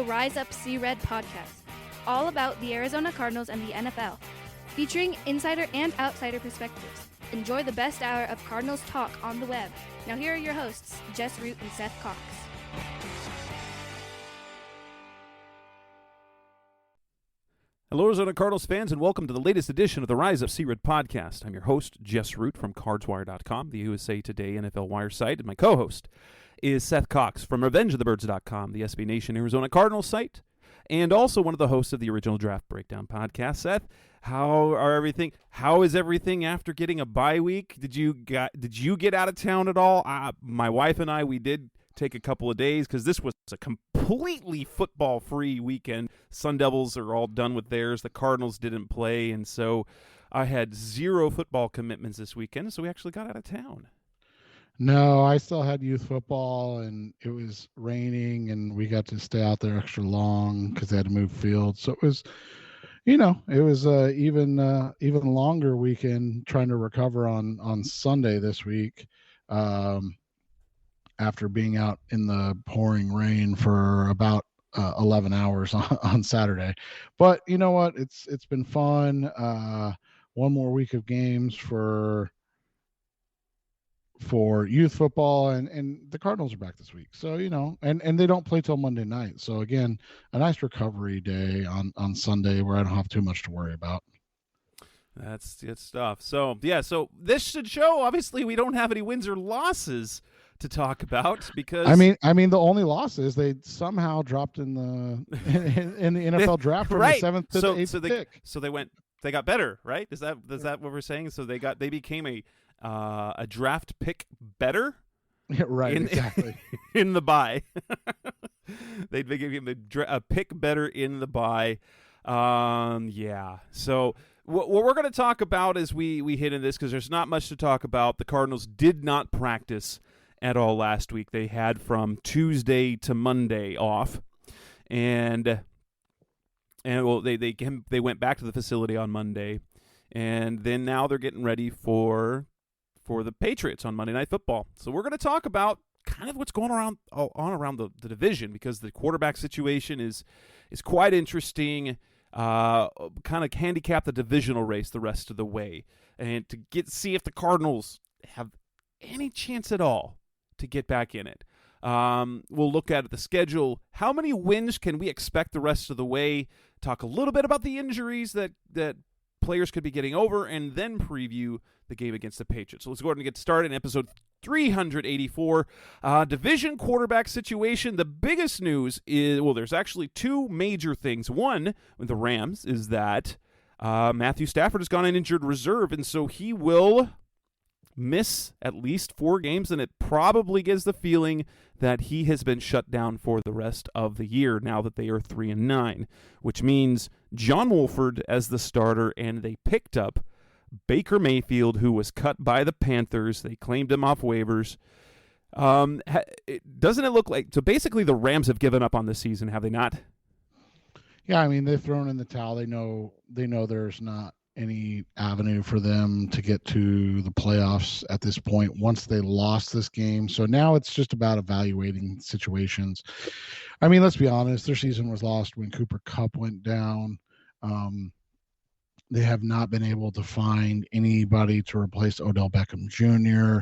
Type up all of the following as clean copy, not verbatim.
Rise Up See Red podcast, all about the Arizona Cardinals and the NFL, featuring insider and outsider perspectives. Enjoy the best hour of Cardinals talk on the web. Now here are your hosts, Jess Root and Seth Cox. Hello, Arizona Cardinals fans, and welcome to the latest edition of the Rise Up See Red podcast. I'm your host, Jess Root from CardsWire.com, the USA Today NFL Wire site, and my co-host is Seth Cox from RevengeOfTheBirds.com, the SB Nation Arizona Cardinals site, and also one of the hosts of the original Draft Breakdown podcast. Seth, how is everything after getting a bye week? Did you get out of town at all? My wife and I, we did take a couple of days because this was a completely football-free weekend. Sun Devils are all done with theirs. The Cardinals didn't play, and so I had zero football commitments this weekend, so we actually got out of town. No, I still had youth football, and it was raining, and we got to stay out there extra long because they had to move fields. So it was, even longer weekend trying to recover on Sunday this week. After being out in the pouring rain for about 11 hours on Saturday. But you know what? It's been fun. One more week of games for youth football, and the Cardinals are back this week. So, and they don't play till Monday night. So again, a nice recovery day on Sunday where I don't have too much to worry about. That's good stuff. So, yeah, so this should show, obviously, we don't have any wins or losses to talk about because I mean the only loss is they somehow dropped in the NFL draft from right. the 7th to the 8th pick. So they got better, right? Is that what we're saying? So they became a draft pick better? Yeah, right, exactly. In the bye. They became a pick better in the bye. Yeah. So what we're going to talk about as we hit in this, because there's not much to talk about. The Cardinals did not practice at all last week. They had from Tuesday to Monday off, and well, they went back to the facility on Monday, and then now they're getting ready for the Patriots on Monday Night Football. So we're going to talk about kind of what's going around the division, because the quarterback situation is quite interesting. Kind of handicap the divisional race the rest of the way, and to see if the Cardinals have any chance at all to get back in it. We'll look at the schedule. How many wins can we expect the rest of the way? Talk a little bit about the injuries that players could be getting over, and then preview the game against the Patriots. So let's go ahead and get started in episode 384. Division quarterback situation. The biggest news is, well, there's actually two major things. One, with the Rams, is that Matthew Stafford has gone on injured reserve, and so he will miss at least 4 games, and it probably gives the feeling that he has been shut down for the rest of the year now that they are 3-9, which means John Wolford as the starter, and they picked up Baker Mayfield, who was cut by the Panthers. They claimed him off waivers. Doesn't it look like, so basically the Rams have given up on the season, have they not? Yeah, I mean, they've thrown in the towel. They know there's not any avenue for them to get to the playoffs at this point once they lost this game. So now it's just about evaluating situations. I mean, let's be honest, their season was lost when Cooper Kupp went down. They have not been able to find anybody to replace Odell Beckham Jr.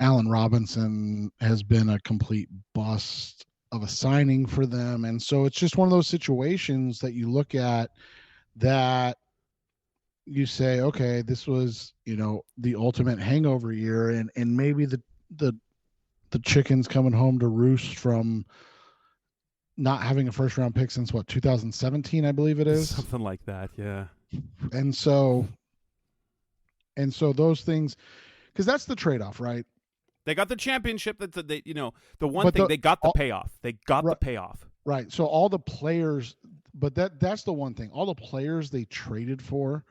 Allen Robinson has been a complete bust of a signing for them. And so it's just one of those situations that you look at that you say, okay, this was, the ultimate hangover year, and maybe the chicken's coming home to roost from not having a first round pick since 2017, I believe it is. Something like that, yeah. And so those things, because that's the trade-off, right? They got the championship. They got the payoff. They got the payoff. Right. So all the players, but that's the one thing. All the players they traded for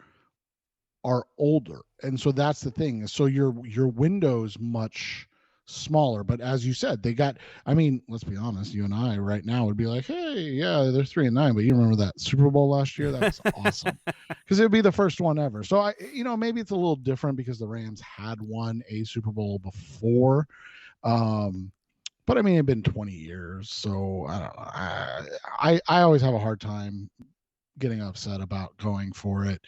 are older, and so that's the thing. So your window's much smaller. But as you said, they got. I mean, let's be honest. You and I right now would be like, hey, yeah, they're 3-9, but you remember that Super Bowl last year? That was awesome because it would be the first one ever. So maybe it's a little different because the Rams had won a Super Bowl before. But I mean, it'd been 20 years, so I don't know. I always have a hard time getting upset about going for it.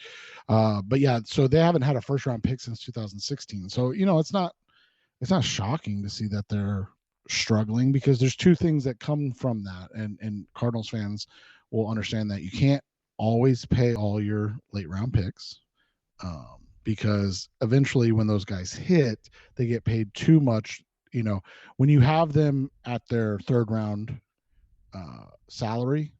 But yeah, so they haven't had a first round pick since 2016. So it's not shocking to see that they're struggling, because there's two things that come from that, and Cardinals fans will understand that you can't always pay all your late round picks, because eventually when those guys hit, they get paid too much. When you have them at their third round salary,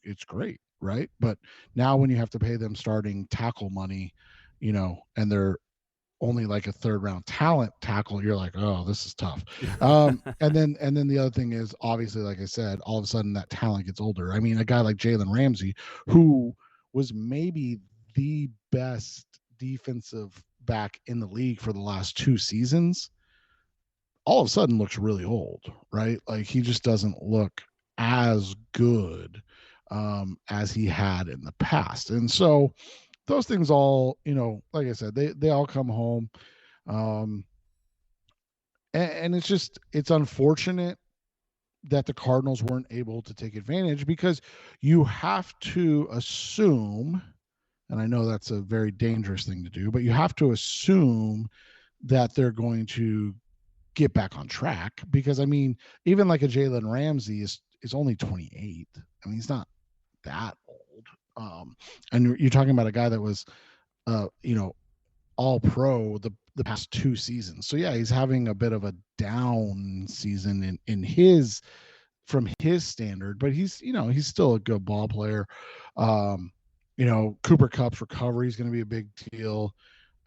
it's great, right? But now when you have to pay them starting tackle money, and they're only like a third round talent tackle, you're like, oh, this is tough. And then the other thing is, obviously, like I said, all of a sudden that talent gets older. I mean, a guy like Jalen Ramsey, who was maybe the best defensive back in the league for the last 2 seasons, all of a sudden looks really old, right? Like, he just doesn't look as good as he had in the past. And so those things all, like I said, they all come home. And it's unfortunate that the Cardinals weren't able to take advantage, because you have to assume, and I know that's a very dangerous thing to do, but you have to assume that they're going to get back on track, because I mean, even like a Jalen Ramsey is only 28. I mean, he's not that old. And you're talking about a guy that was all pro the past 2 seasons. So yeah, he's having a bit of a down season in his, from his standard, but he's still a good ball player. Cooper Kupp's recovery is going to be a big deal.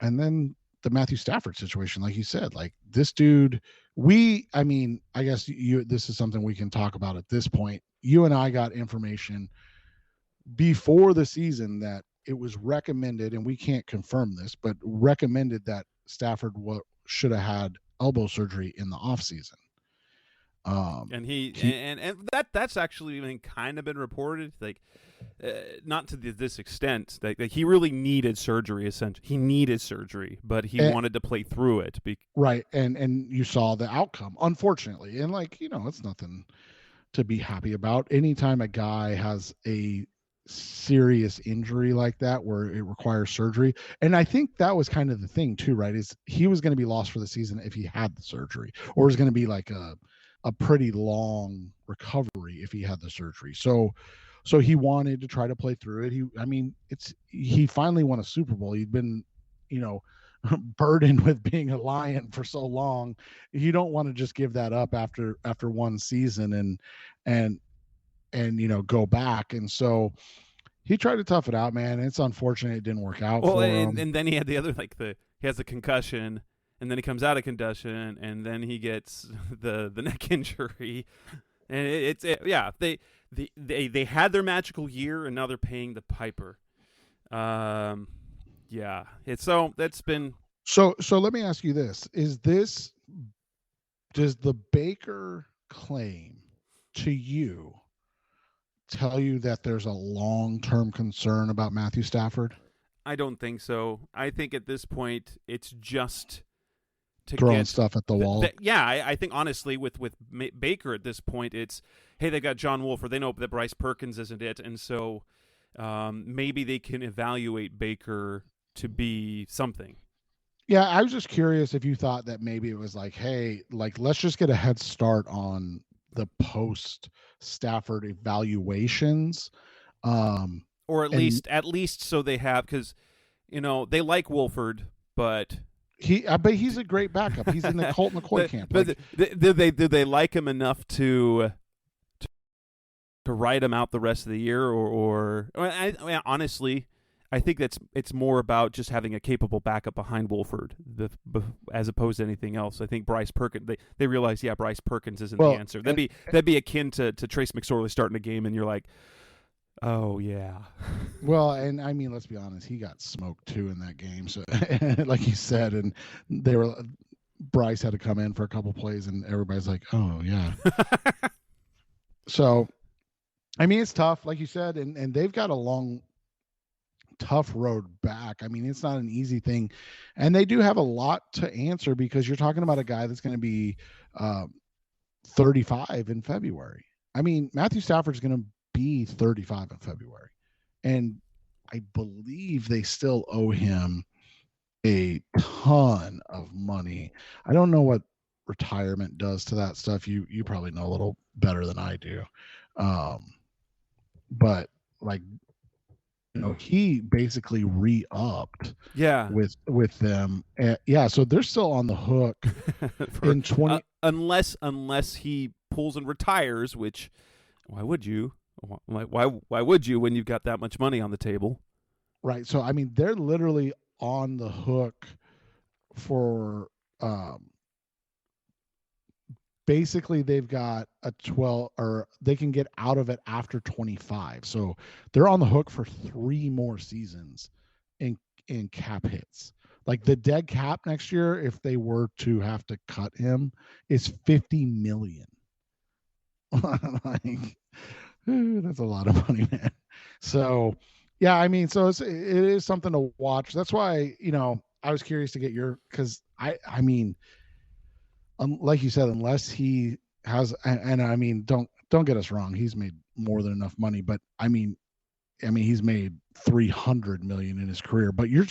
And then the Matthew Stafford situation, like you said, like this dude, I guess this is something we can talk about at this point. You and I got information before the season that it was recommended, and we can't confirm this, but recommended that Stafford should have had elbow surgery in the offseason. And that's actually even kind of been reported, like not to this extent, that he really needed surgery. Essentially, he needed surgery, but he wanted to play through it. Right, and you saw the outcome, unfortunately, and it's nothing to be happy about. Anytime a guy has a serious injury like that where it requires surgery, and I think that was kind of the thing too, right, is he was going to be lost for the season if he had the surgery, or it was going to be like a pretty long recovery if he had the surgery. So he wanted to try to play through it. He finally won a Super Bowl. He'd been burdened with being a Lion for so long. You don't want to just give that up after one season and go back. And so he tried to tough it out, man. It's unfortunate it didn't work out for him. And then he had the other, he has a concussion, and then he comes out of concussion, and then he gets the neck injury. And they had their magical year, and now they're paying the piper. Yeah. That's been. So let me ask you this: does the Baker claim to you tell you that there's a long-term concern about Matthew Stafford? I don't think so. I think at this point it's just to throwing stuff at the wall. I think honestly with Baker at this point, it's, hey, they got John Wolford. They know that Bryce Perkins isn't it, and so maybe they can evaluate Baker to be something. Yeah, I was just curious if you thought that maybe it was like, hey, let's just get a head start on the post Stafford evaluations, or at least so they have, because they like Wolford, but he's a great backup. He's in the Colt McCoy camp. But do they like him enough to write him out the rest of the year, or honestly, I think it's more about just having a capable backup behind Wolford, as opposed to anything else. I think Bryce Perkins, they realize, Bryce Perkins isn't the answer. That'd be akin to Trace McSorley starting a game, and you're like, oh yeah. Well, and let's be honest, he got smoked too in that game. So, like you said, and Bryce had to come in for a couple plays, and everybody's like, oh yeah. So, it's tough, like you said, and they've got a long, tough road back. It's not an easy thing, and they do have a lot to answer, because you're talking about a guy that's going to be 35 in February. I mean, Matthew Stafford's going to be 35 in February. And I believe they still owe him a ton of money. I don't know what retirement does to that stuff. You probably know a little better than I do. But like, he basically re-upped with them. Yeah, so they're still on the hook in 20 unless he pulls and retires, which why would you? Why would you when you've got that much money on the table? Right. So I mean, they're literally on the hook for basically they've got a 12, or they can get out of it after 25. So they're on the hook for 3 more seasons in cap hits. Like the dead cap next year, if they were to have to cut him, is $50 million. Like, that's a lot of money, man. So yeah, I mean, so it is something to watch. That's why, I was curious to get because I mean, like you said, unless he has, and I mean, don't get us wrong, he's made more than enough money, but I mean, he's made $300 million in his career, but you're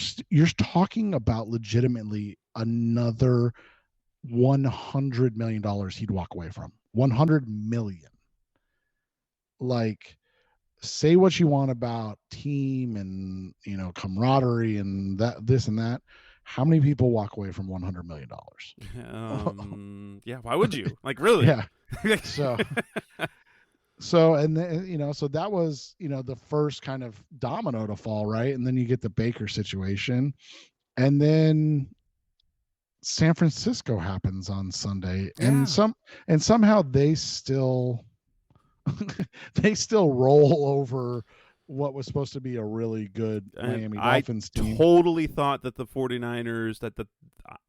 talking about legitimately another $100 million he'd walk away from. $100 million. Like, say what you want about team and camaraderie and this and that. How many people walk away from $100 million? Yeah, why would you? Like, really? Yeah. So and then, so that was, the first kind of domino to fall, right? And then you get the Baker situation, and then San Francisco happens on Sunday, and somehow they still roll over what was supposed to be a really good Miami Dolphins team. I totally thought that the 49ers,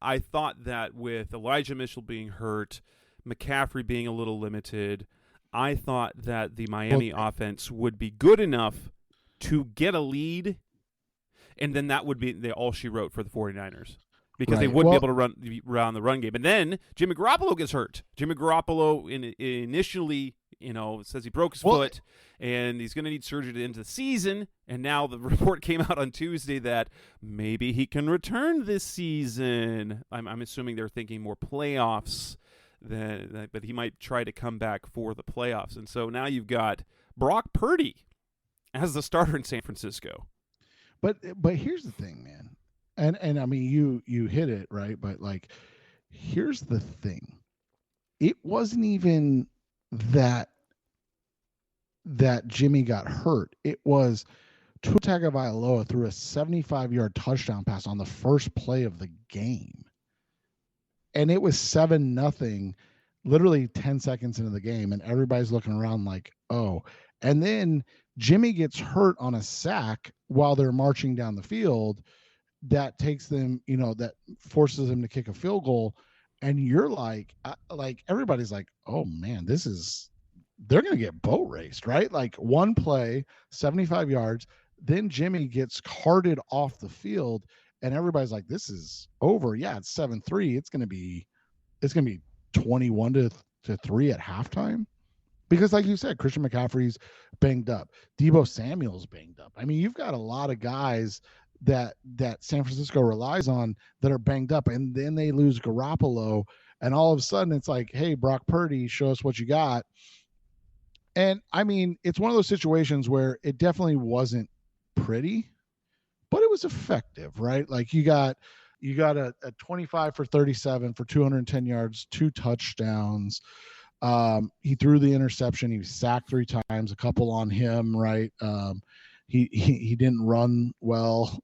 I thought that with Elijah Mitchell being hurt, McCaffrey being a little limited, I thought that the Miami offense would be good enough to get a lead, and then that would be all she wrote for the 49ers. Because they wouldn't be able to run the run game. And then Jimmy Garoppolo gets hurt. Jimmy Garoppolo initially, says he broke his foot, and he's going to need surgery to end the season. And now the report came out on Tuesday that maybe he can return this season. I'm assuming they're thinking more playoffs, but he might try to come back for the playoffs. And so now you've got Brock Purdy as the starter in San Francisco. But here's the thing, man. And I mean, you hit it right, but like, here's the thing. It wasn't even that Jimmy got hurt. It was Tua Tagovailoa threw a 75-yard touchdown pass on the first play of the game, and it was 7-0, literally 10 seconds into the game, and everybody's looking around like, oh. And then Jimmy gets hurt on a sack while they're marching down the field. That takes them, that forces them to kick a field goal. And you're like everybody's like, oh man, they're going to get boat raced, right? Like one play, 75 yards. Then Jimmy gets carted off the field and everybody's like, this is over. Yeah, it's 7-3. It's going to be 21-3 at halftime. Because like you said, Christian McCaffrey's banged up. Deebo Samuel's banged up. I mean, you've got a lot of guys that San Francisco relies on that are banged up, and then they lose Garoppolo, and all of a sudden it's like, hey, Brock Purdy, show us what you got. And I mean, it's one of those situations where it definitely wasn't pretty, but it was effective, right? Like you got a 25 for 37 for 210 yards, 2 touchdowns. He threw the interception. He was sacked 3 times, a couple on him, right? He didn't run well.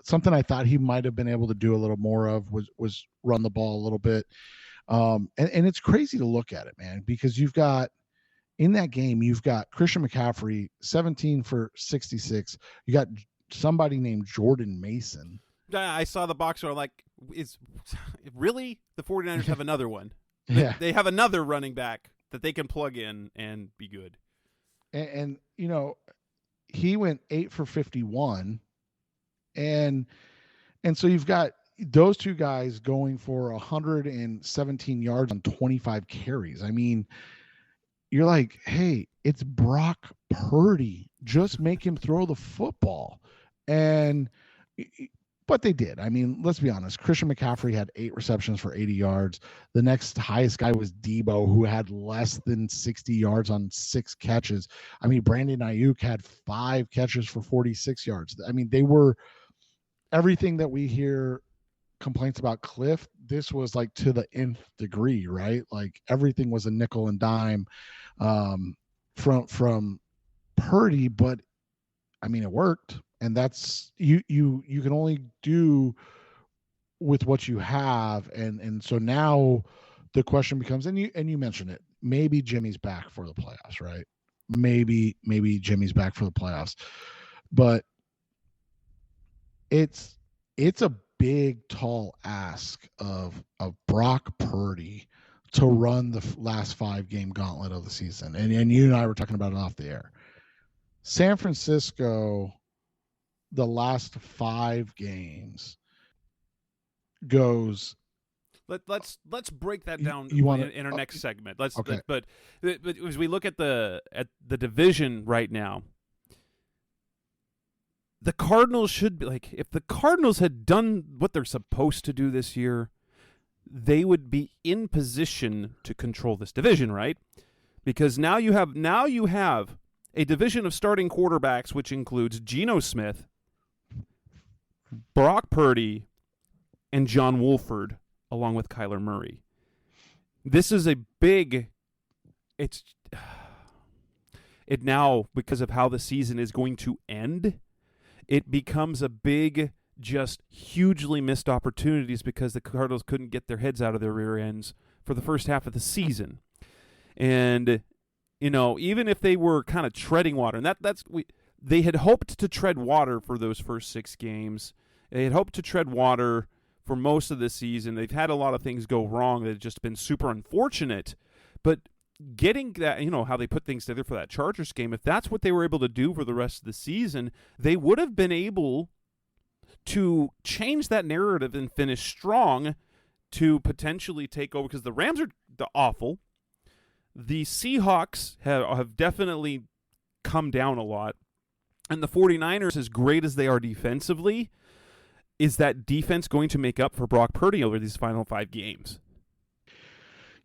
Something I thought he might have been able to do a little more of was run the ball a little bit. And it's crazy to look at it, man, because in that game, you've got Christian McCaffrey, 17 for 66. You got somebody named Jordan Mason. I saw the box score. Like, is really the 49ers have another one? Yeah. They have another running back that they can plug in and be good. And he went 8 for 51, and so you've got those two guys going for 117 yards on 25 carries. I mean, you're like, hey, it's Brock Purdy. Just make him throw the football. And but they did. I mean, let's be honest. Christian McCaffrey had 8 receptions for 80 yards. The next highest guy was Debo, who had less than 60 yards on 6 catches. I mean, Brandon Ayuk had 5 catches for 46 yards. I mean, they were everything that we hear complaints about Cliff. This was like to the nth degree, right? Like everything was a nickel and dime from Purdy, but I mean, it worked. And that's you can only do with what you have. And so now the question becomes, and you mentioned it, maybe Jimmy's back for the playoffs, right? Maybe Jimmy's back for the playoffs. But it's a big, tall ask of Brock Purdy to run the last 5-game gauntlet of the season. And you and I were talking about it off the air. San Francisco, the last 5 games goes. Let's break that down in our next segment. Okay. But as we look at the division right now, the Cardinals should be like, if the Cardinals had done what they're supposed to do this year, they would be in position to control this division, right? Because now you have a division of starting quarterbacks, which includes Geno Smith, Brock Purdy, and John Wolford, along with Kyler Murray. This is a big. It now, because of how the season is going to end, it becomes a big, just hugely missed opportunities because the Cardinals couldn't get their heads out of their rear ends for the first half of the season. And, even if they were kind of treading water, and they had hoped to tread water for those first 6 games. They had hoped to tread water for most of the season. They've had a lot of things go wrong that have just been super unfortunate. But getting that, how they put things together for that Chargers game, if that's what they were able to do for the rest of the season, they would have been able to change that narrative and finish strong to potentially take over, because the Rams are awful. The Seahawks have definitely come down a lot. And the 49ers, as great as they are defensively, is that defense going to make up for Brock Purdy over these final 5 games?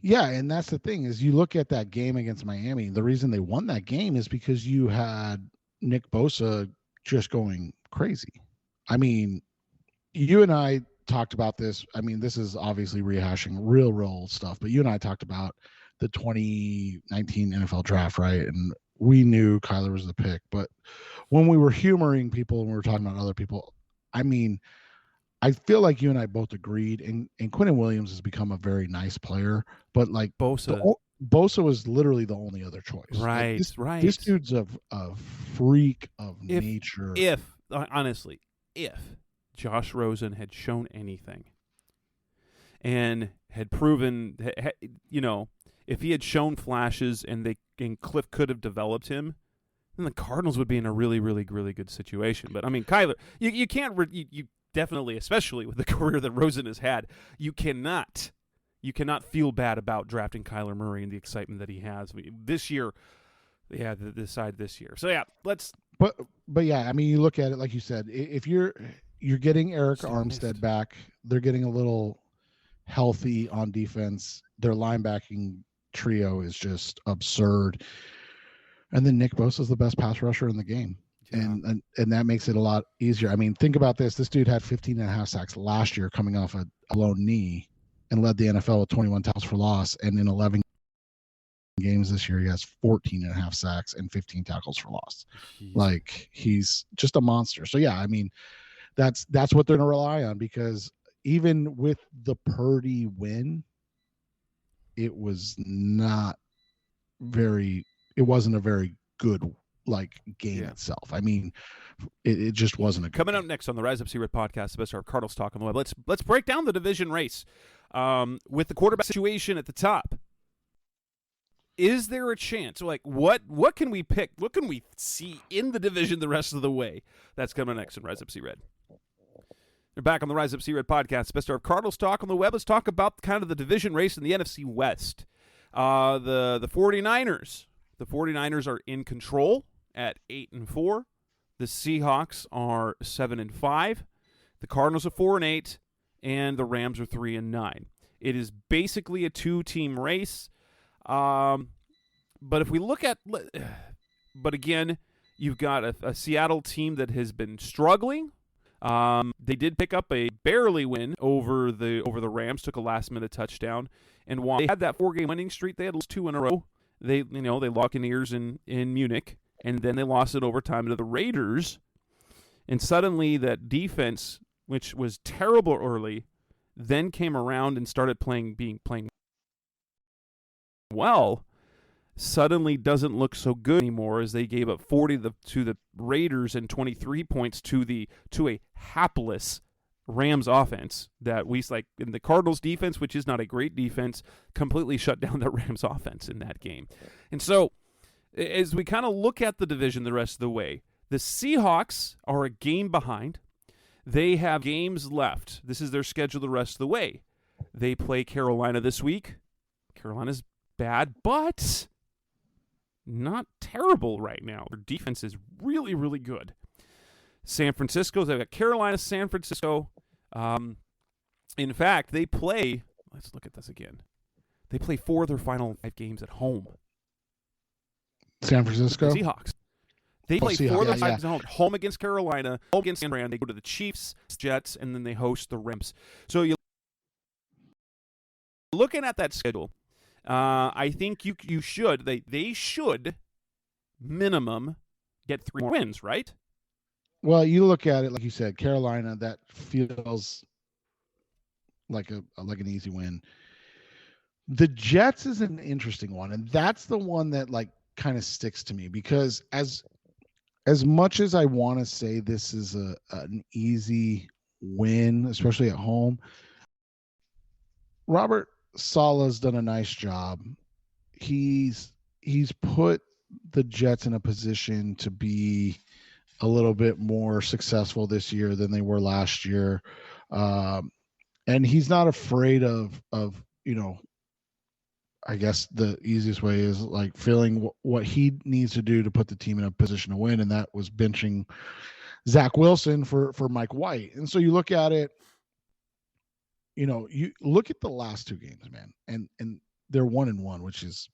Yeah, and that's the thing, is you look at that game against Miami, the reason they won that game is because you had Nick Bosa just going crazy. I mean, you and I talked about this. I mean, this is obviously rehashing real stuff, but you and I talked about the 2019 NFL draft, right? And we knew Kyler was the pick, but when we were humoring people and we were talking about other people, I mean, I feel like you and I both agreed, and Quinnen Williams has become a very nice player, but like Bosa was literally the only other choice. Right, like right. This dude's a freak of nature. Honestly, if Josh Rosen had shown anything and had proven, if he had shown flashes and Cliff could have developed him, then the Cardinals would be in a really, really, really good situation. But I mean, Kyler, you can't. You definitely, especially with the career that Rosen has had, you cannot feel bad about drafting Kyler Murray and the excitement that he has this year. They had to decide this year. So yeah, let's. But yeah, I mean, you look at it like you said. If you're getting Eric Armstead back, they're getting a little healthy on defense. Their linebacking trio is just absurd. And then Nick Bosa is the best pass rusher in the game. Yeah. And that makes it a lot easier. I mean, think about this. This dude had 15.5 sacks last year coming off a blown knee and led the NFL with 21 tackles for loss. And in 11 games this year, he has 14.5 sacks and 15 tackles for loss. Jeez. Like, he's just a monster. So, yeah, I mean, that's what they're going to rely on, because even with the Purdy win, it wasn't a very good game itself. I mean, it just wasn't a good Coming game. Up next on the Rise Up See Red podcast, the best of Cardinals talk on the web. Let's break down the division race with the quarterback situation at the top. Is there a chance? Like, what can we pick? What can we see in the division the rest of the way? That's coming next on Rise Up See Red. They're back on the Rise Up Sea Red podcast. Best of Cardinals talk on the web. Let's talk about kind of the division race in the NFC West. The 49ers. The 49ers are in control at 8-4. The Seahawks are 7-5. The Cardinals are 4-8, and the Rams are 3-9. It is basically a two-team race. But if we look at, but again, you've got a Seattle team that has been struggling. They did pick up a barely win over the Rams, took a last-minute touchdown, and while they had that 4-game winning streak, they had lost 2 in a row. They lost Buccaneers in Munich, and then they lost it overtime to the Raiders, and suddenly that defense, which was terrible early, then came around and started playing well. Suddenly doesn't look so good anymore as they gave up 40 to the Raiders and 23 points to a hapless Rams offense that in the Cardinals defense, which is not a great defense, completely shut down the Rams offense in that game. And so as we kind of look at the division the rest of the way, the Seahawks are a game behind. They have games left. This is their schedule the rest of the way. They play Carolina this week. Carolina's bad, but not terrible right now. Their defense is really, really good. San Francisco, they've got Carolina, San Francisco. In fact, they play, let's look at this again. They play 4 of their final 5 games at home. San Francisco? The Seahawks. They play 4 of their 5 games at home against Carolina, home against San Fran. They go to the Chiefs, Jets, and then they host the Rams. So you're looking at that schedule. I think you should. They should minimum get 3 more wins, right? Well, you look at it like you said, Carolina. That feels like an easy win. The Jets is an interesting one, and that's the one that kind of sticks to me because as much as I want to say this is an easy win, especially at home, Robert Saleh's done a nice job. He's put the Jets in a position to be a little bit more successful this year than they were last year. And he's not afraid of I guess the easiest way is feeling what he needs to do to put the team in a position to win. And that was benching Zach Wilson for Mike White. And so you look at it, you look at the last 2 games, man, and they're 1-1, which is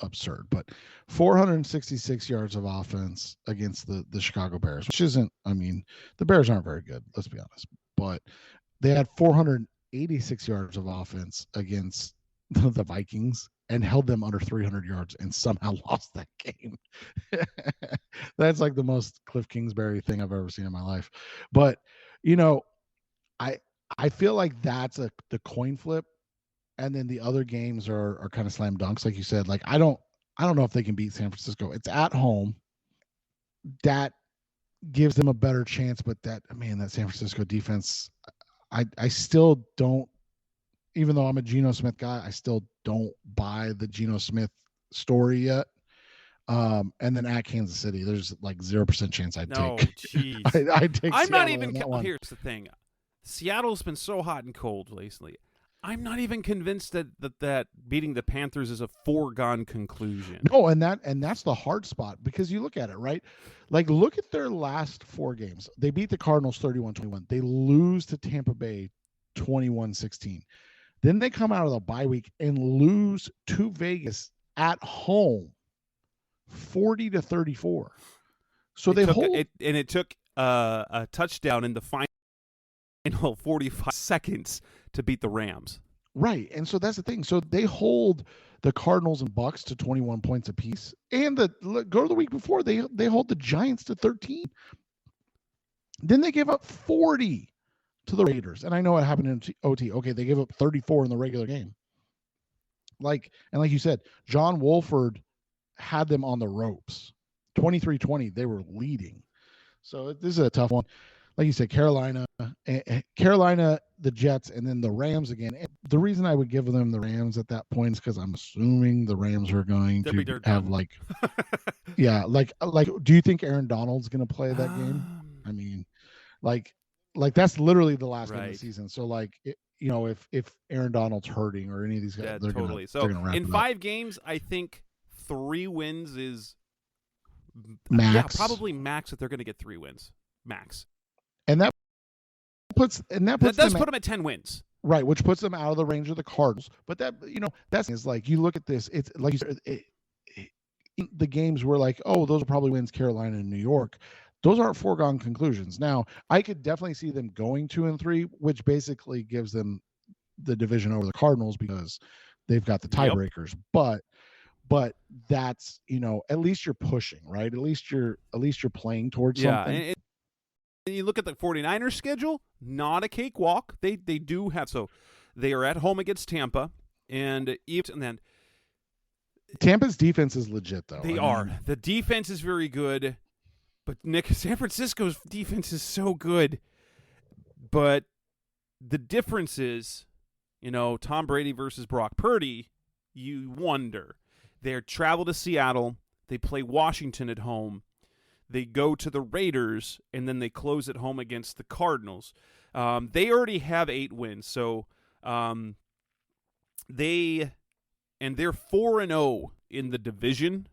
absurd, but 466 yards of offense against the Chicago Bears, which isn't, the Bears aren't very good, let's be honest, but they had 486 yards of offense against the Vikings and held them under 300 yards and somehow lost that game. That's the most Cliff Kingsbury thing I've ever seen in my life. But, I feel like that's the coin flip. And then the other games are kind of slam dunks, like you said. I don't know if they can beat San Francisco. It's at home. That gives them a better chance, but that San Francisco defense, I still don't, even though I'm a Geno Smith guy, I still don't buy the Geno Smith story yet. And then at Kansas City, there's 0% chance I'd take. Jeez. I'd take. I'm Seattle not even. Here's the thing. Seattle's been so hot and cold lately. I'm not even convinced that beating the Panthers is a foregone conclusion. No, and that's the hard spot because you look at it, right? Look at their last 4 games. They beat the Cardinals 31-21. They lose to Tampa Bay 21-16. Then they come out of the bye week and lose to Vegas at home 40-34. So it took a touchdown in the final 45 seconds to beat the Rams. Right. And so that's the thing. So they hold the Cardinals and Bucks to 21 points apiece. And go to the week before, they hold the Giants to 13. Then they gave up 40 to the Raiders. And I know it happened in OT. Okay, they gave up 34 in the regular game. Like you said, John Wolford had them on the ropes. 23-20, they were leading. So this is a tough one. Like you said, Carolina, the Jets, and then the Rams again. And the reason I would give them the Rams at that point is because I'm assuming the Rams are going to have do you think Aaron Donald's going to play that game? I mean, like that's literally the last game of the Right. season. So like, if Aaron Donald's hurting or any of these guys, Yeah, they're totally. they're gonna wrap in it up. 5 games, I think 3 wins is Max. Yeah, probably max if they're going to get 3 wins. Max. And that puts That does them put them at 10 wins. right, which puts them out of the range of the Cardinals. But that's is like, you look at this, it's like you said, the games were like, oh, those are probably wins, Carolina and New York. Those aren't foregone conclusions. Now, I could definitely see them going 2-3, which basically gives them the division over the Cardinals because they've got the tiebreakers. Yep. But that's, at least you're pushing, right? At least you're playing towards something. And you look at the 49ers schedule, not a cakewalk. They do have, so they are at home against Tampa, and then Tampa's defense is legit, though. They are. The defense is very good, but Nick, San Francisco's defense is so good. But the difference is, Tom Brady versus Brock Purdy, you wonder. They travel to Seattle. They play Washington at home. They go to the Raiders, and then they close at home against the Cardinals. They already have 8 wins, so they're 4-0 in the division,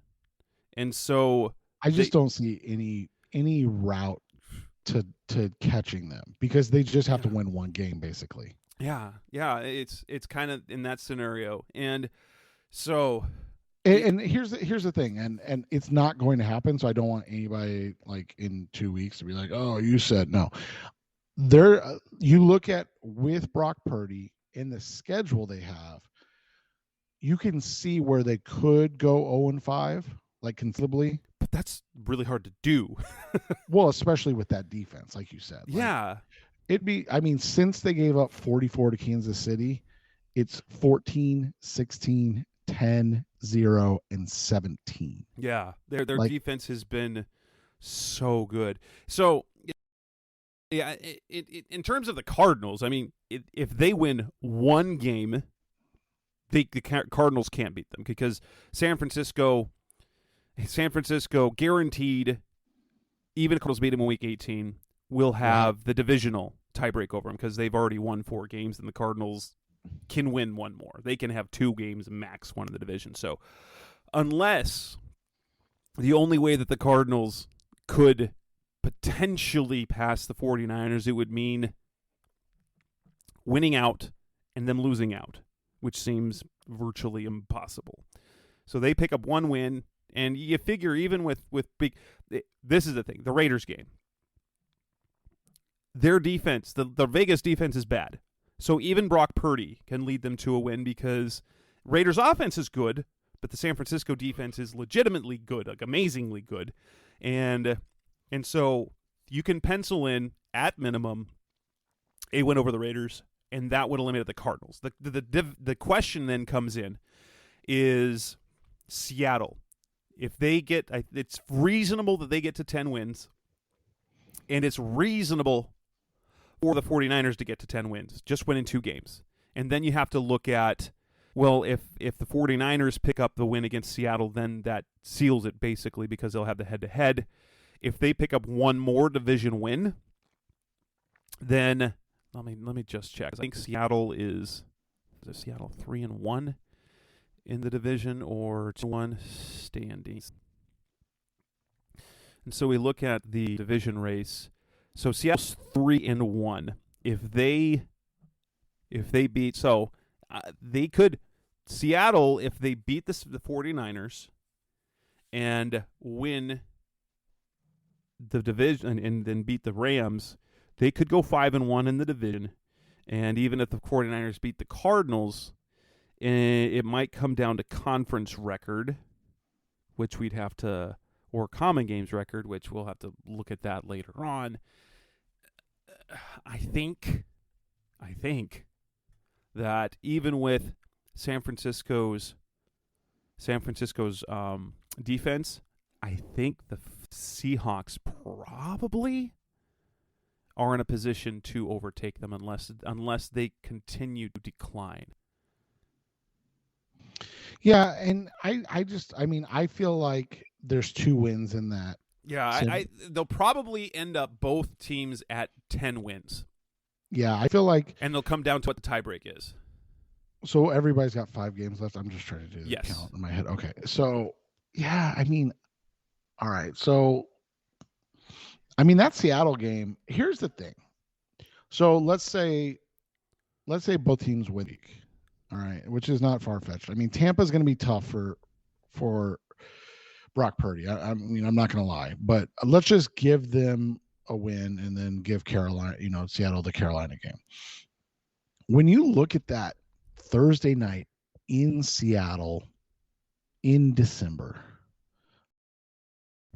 and so I just don't see any route to catching them because they just have to win one game, basically. Yeah, it's kind of in that scenario, and so. And here's the thing, and it's not going to happen. So I don't want anybody like in 2 weeks to be like, "Oh, you said no." You look at with Brock Purdy in the schedule they have, you can see where they could go 0-5, like considerably. But that's really hard to do. Well, especially with that defense, like you said. Yeah, it'd be. I mean, since they gave up 44 to Kansas City, it's 14, 16. 10, 0, and 17. Yeah, their defense has been so good. So, yeah, in terms of the Cardinals, I mean, if they win one game, the Cardinals can't beat them because San Francisco guaranteed, even if Cardinals beat them in Week 18, will have the divisional tiebreak over them because they've already won 4 games, and the Cardinals can win 1 more. They can have 2 games max won in the division. So unless the only way that the Cardinals could potentially pass the 49ers, it would mean winning out and them losing out, which seems virtually impossible. So they pick up 1 win, and you figure even with big – this is the thing, the Raiders game. Their defense, the Vegas defense is bad. So even Brock Purdy can lead them to a win because Raiders' offense is good, but the San Francisco defense is legitimately good, like amazingly good. And so you can pencil in, at minimum, a win over the Raiders, and that would eliminate the Cardinals. The question then comes in is Seattle. If they get – it's reasonable that they get to 10 wins, and it's reasonable – for the 49ers to get to 10 wins, just winning 2 games. And then you have to look at, well, if the 49ers pick up the win against Seattle, then that seals it basically because they'll have the head-to-head. If they pick up 1 more division win, then let me just check. I think Seattle is Seattle 3-1 in the division or 2-1 standings. And so we look at the division race. So Seattle's 3-1. If they beat, so they could Seattle if they beat the 49ers and win the division and then beat the Rams, they could go 5-1 in the division. And even if the 49ers beat the Cardinals, it might come down to conference record, which we'd have to, or common games record, which we'll have to look at that later on. I think that even with San Francisco's defense, I think the Seahawks probably are in a position to overtake them unless they continue to decline. Yeah, and I feel like there's 2 wins in that Yeah, they'll probably end up both teams at 10 wins. Yeah, I feel like, and they'll come down to what the tiebreak is. So everybody's got 5 games left. I'm just trying to do the count in my head. Okay, so yeah, I mean, all right, so I mean that Seattle game. Here's the thing. So let's say both teams win week. All right, which is not far fetched. I mean, Tampa's going to be tough for Brock Purdy. I mean, I'm not going to lie, but let's just give them a win and then give Seattle the Carolina game. When you look at that Thursday night in Seattle in December,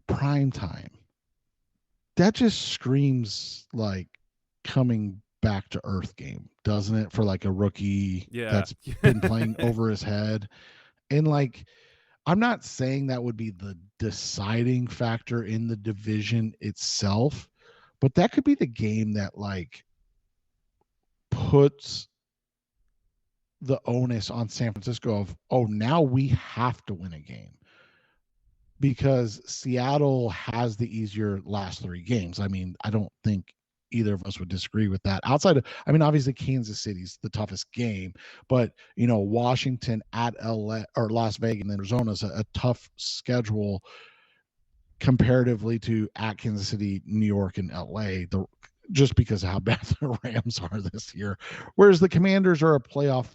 prime time, that just screams like coming back to earth game, doesn't it? For like a rookie that's been playing over his head. And like, I'm not saying that would be the deciding factor in the division itself, but that could be the game that like puts the onus on San Francisco of, oh, now we have to win a game, because Seattle has the easier last 3 games. I mean, I don't think either of us would disagree with that. Outside of, I mean, obviously Kansas City's the toughest game, but Washington at LA or Las Vegas and then Arizona's a tough schedule comparatively to at Kansas City, New York, and LA. Just because of how bad the Rams are this year, whereas the Commanders are a playoff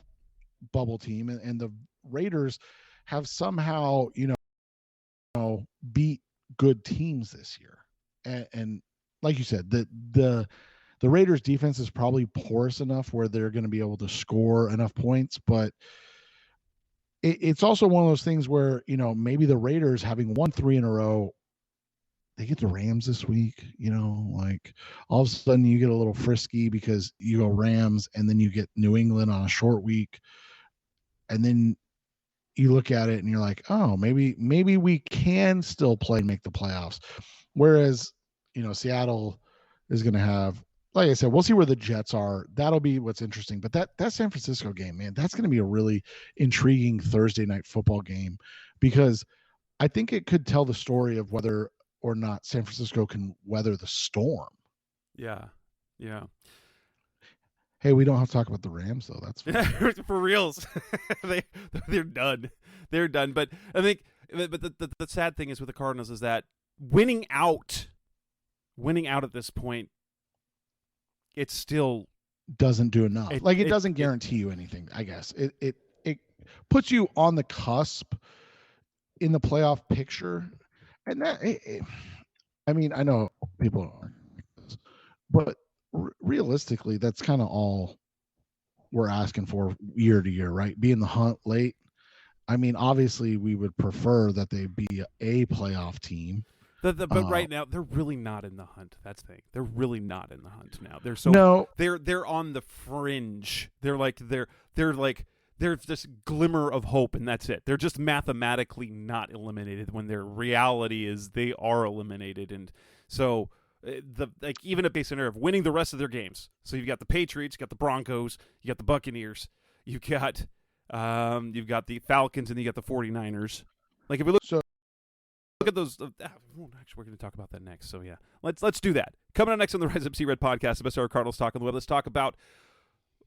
bubble team, and the Raiders have somehow beat good teams this year. And like you said, the Raiders defense is probably porous enough where they're going to be able to score enough points, but it's also one of those things where maybe the Raiders, having won 3 in a row, they get the Rams this week, like all of a sudden you get a little frisky because you go Rams and then you get New England on a short week. And then you look at it and you're like, oh, maybe we can still play and make the playoffs. Whereas, Seattle is going to have, like I said, we'll see where the Jets are. That'll be what's interesting. But that San Francisco game, man, that's going to be a really intriguing Thursday night football game, because I think it could tell the story of whether or not San Francisco can weather the storm. Yeah. Hey, we don't have to talk about the Rams, though. That's for reals. They're done. They're done. But I think, the sad thing is with the Cardinals is that winning out at this point, it still doesn't do enough. It doesn't guarantee you anything. I guess it puts you on the cusp in the playoff picture, and that. I mean, I know people don't like this, but realistically, that's kind of all we're asking for year to year, right? Be in the hunt late. I mean, obviously, we would prefer that they be a playoff team. But right now, they're really not in the hunt. That's the thing. They're really not in the hunt now. They're on the fringe. They're this glimmer of hope, and that's it. They're just mathematically not eliminated when their reality is they are eliminated. And so even a base scenario of winning the rest of their games. So you've got the Patriots, you've got the Broncos, you got the Buccaneers, you've got the Falcons, and you got the 49ers. Like if we look at those, actually we're going to talk about that next. So yeah, let's do that. Coming up next on the Rise Up See Red podcast, the best of our Cardinals talk on the web. Let's talk about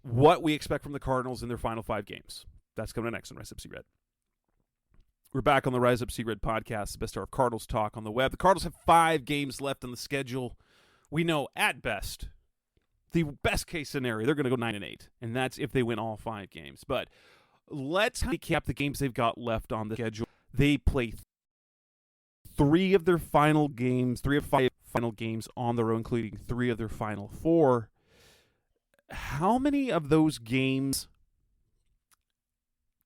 what we expect from the Cardinals in their final 5 games. That's coming up next on Rise Up See Red. We're back on the Rise Up See Red podcast, the best of our Cardinals talk on the web. The Cardinals have 5 games left on the schedule. We know at best, the best case scenario, they're going to go 9-8, and that's if they win all 5 games. But let's recap the games they've got left on the schedule. They play 3 of their final games, 3 of 5 final games on their own, including 3 of their final 4. How many of those games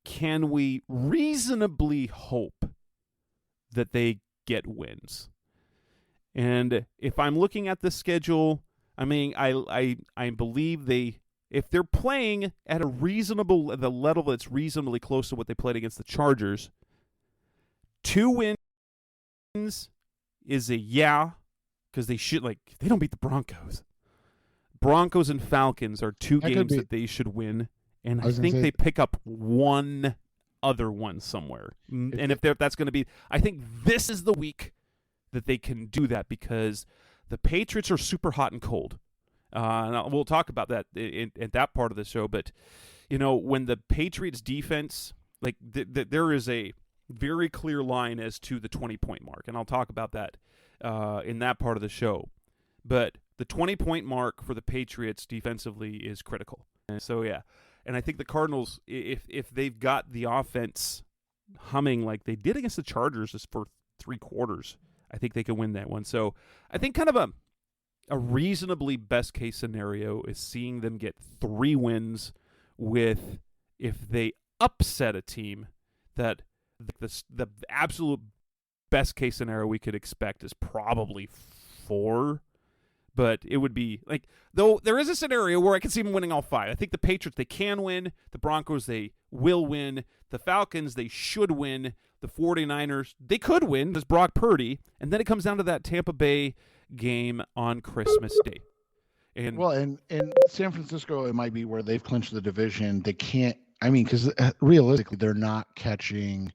can we reasonably hope that they get wins? And if I'm looking at the schedule, I mean, I believe if they're playing at the level that's reasonably close to what they played against the Chargers, 2 wins is a because they don't beat the Broncos. Broncos and Falcons are 2 games that they should win, and I think they pick up one other one somewhere. And if that's going to be, I think this is the week that they can do that because the Patriots are super hot and cold. And we'll talk about that in that part of the show. But, when the Patriots defense, like there is a very clear line as to the 20-point mark. And I'll talk about that in that part of the show. But the 20-point mark for the Patriots defensively is critical. And so, yeah. And I think the Cardinals, if they've got the offense humming like they did against the Chargers just for 3 quarters, I think they can win that one. So I think kind of a reasonably best-case scenario is seeing them get 3 wins with, if they upset a team, that the absolute best-case scenario we could expect is probably 4. But it would be like, though there is a scenario where I can see them winning all 5. I think the Patriots, they can win. The Broncos, they will win. The Falcons, they should win. The 49ers, they could win. There's Brock Purdy. And then it comes down to that Tampa Bay game on Christmas Day. And San Francisco, it might be where they've clinched the division. They can't, because realistically, they're not catching.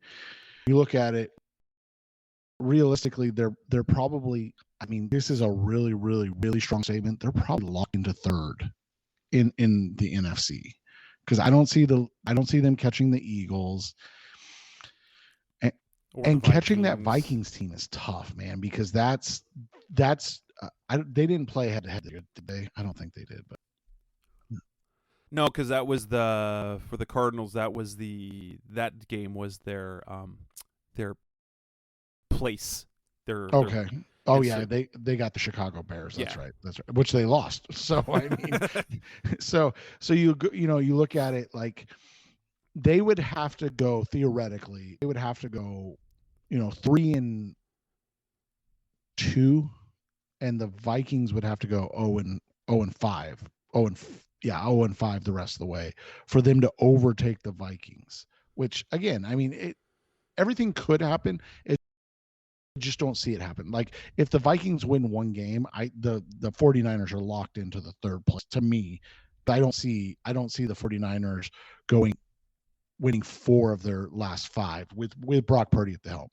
You look at it, realistically, they're probably, this is a really, really, really strong statement. They're probably locked into 3rd in the NFC, because I don't see them catching the Eagles. And catching that Vikings team is tough, man, because that's they didn't play head to head, did they? I don't think they did, but no, because that was for the Cardinals. That game was their place. Okay. They got the Chicago Bears. That's right. That's right. Which they lost. So so you look at it like they would have to go, theoretically. They would have to go, 3-2, and the Vikings would have to go 0-5 the rest of the way for them to overtake the Vikings. Which again, everything could happen. I just don't see it happen. Like, if the Vikings win one game, the 49ers are locked into the 3rd place. To me, I don't see the 49ers winning 4 of their last 5 with Brock Purdy at the helm.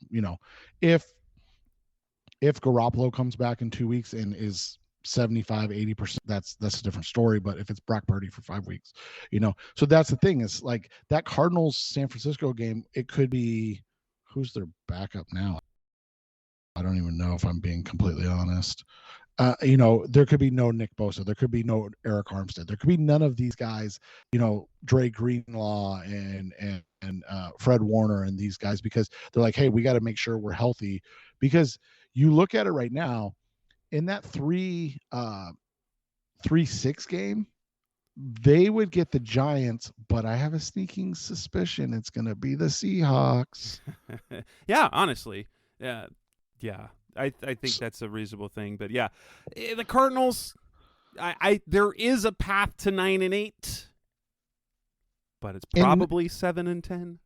If Garoppolo comes back in 2 weeks and is 75-80%, that's a different story. But if it's Brock Purdy for 5 weeks, so that's the thing, is like that Cardinals San Francisco game, it could be, who's their backup now? I don't even know, if I'm being completely honest. There could be no Nick Bosa. There could be no Eric Armstead. There could be none of these guys, Dre Greenlaw and Fred Warner and these guys, because they're like, hey, we got to make sure we're healthy. Because you look at it right now, in that 3-6 game, they would get the Giants, but I have a sneaking suspicion it's going to be the Seahawks. Yeah, honestly. Yeah, I think that's a reasonable thing. But yeah, the Cardinals, there is a path to 9-8, but it's probably 7-10.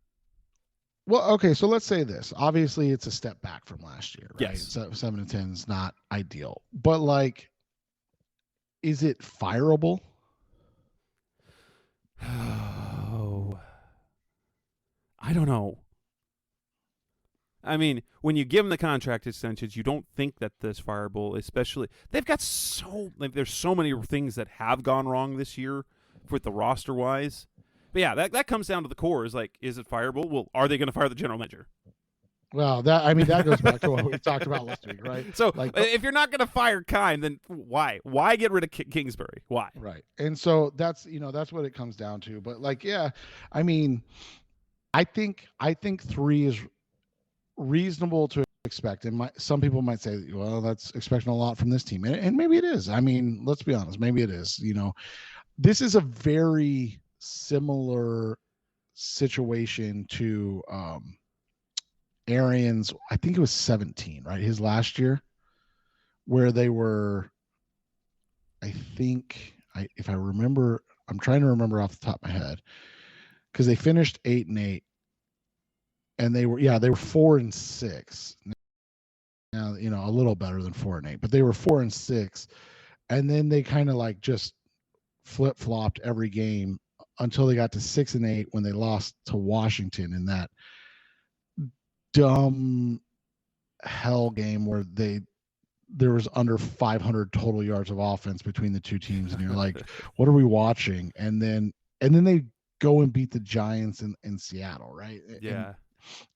Well, okay, so let's say this. Obviously, it's a step back from last year, right? Yes. So 7-10 is not ideal, but like, is it fireable? Oh, I don't know. When you give them the contract extensions, you don't think that this fireable, especially, they've got there's so many things that have gone wrong this year with the roster wise. But yeah, that comes down to the core, is like, is it fireable? Well, are they going to fire the general manager? Well, that goes back to what we talked about last week, right? So if you're not going to fire Kime, then why? Why get rid of Kingsbury? Why? Right. And so that's what it comes down to. But like, yeah, I think 3 is reasonable to expect. And some people might say, well, that's expecting a lot from this team. And maybe it is. Let's be honest. Maybe it is. This is a very similar situation to Arians. I think it was 17, right? His last year, where they were, if I remember, I'm trying to remember off the top of my head, because they finished 8-8. And they were 4-6. Now, a little better than 4-8, but they were 4-6. And then they kind of like just flip-flopped every game until they got to 6-8 when they lost to Washington in that dumb hell game where there was under 500 total yards of offense between the two teams, and you're like, what are we watching? And then they go and beat the Giants in Seattle, right? Yeah.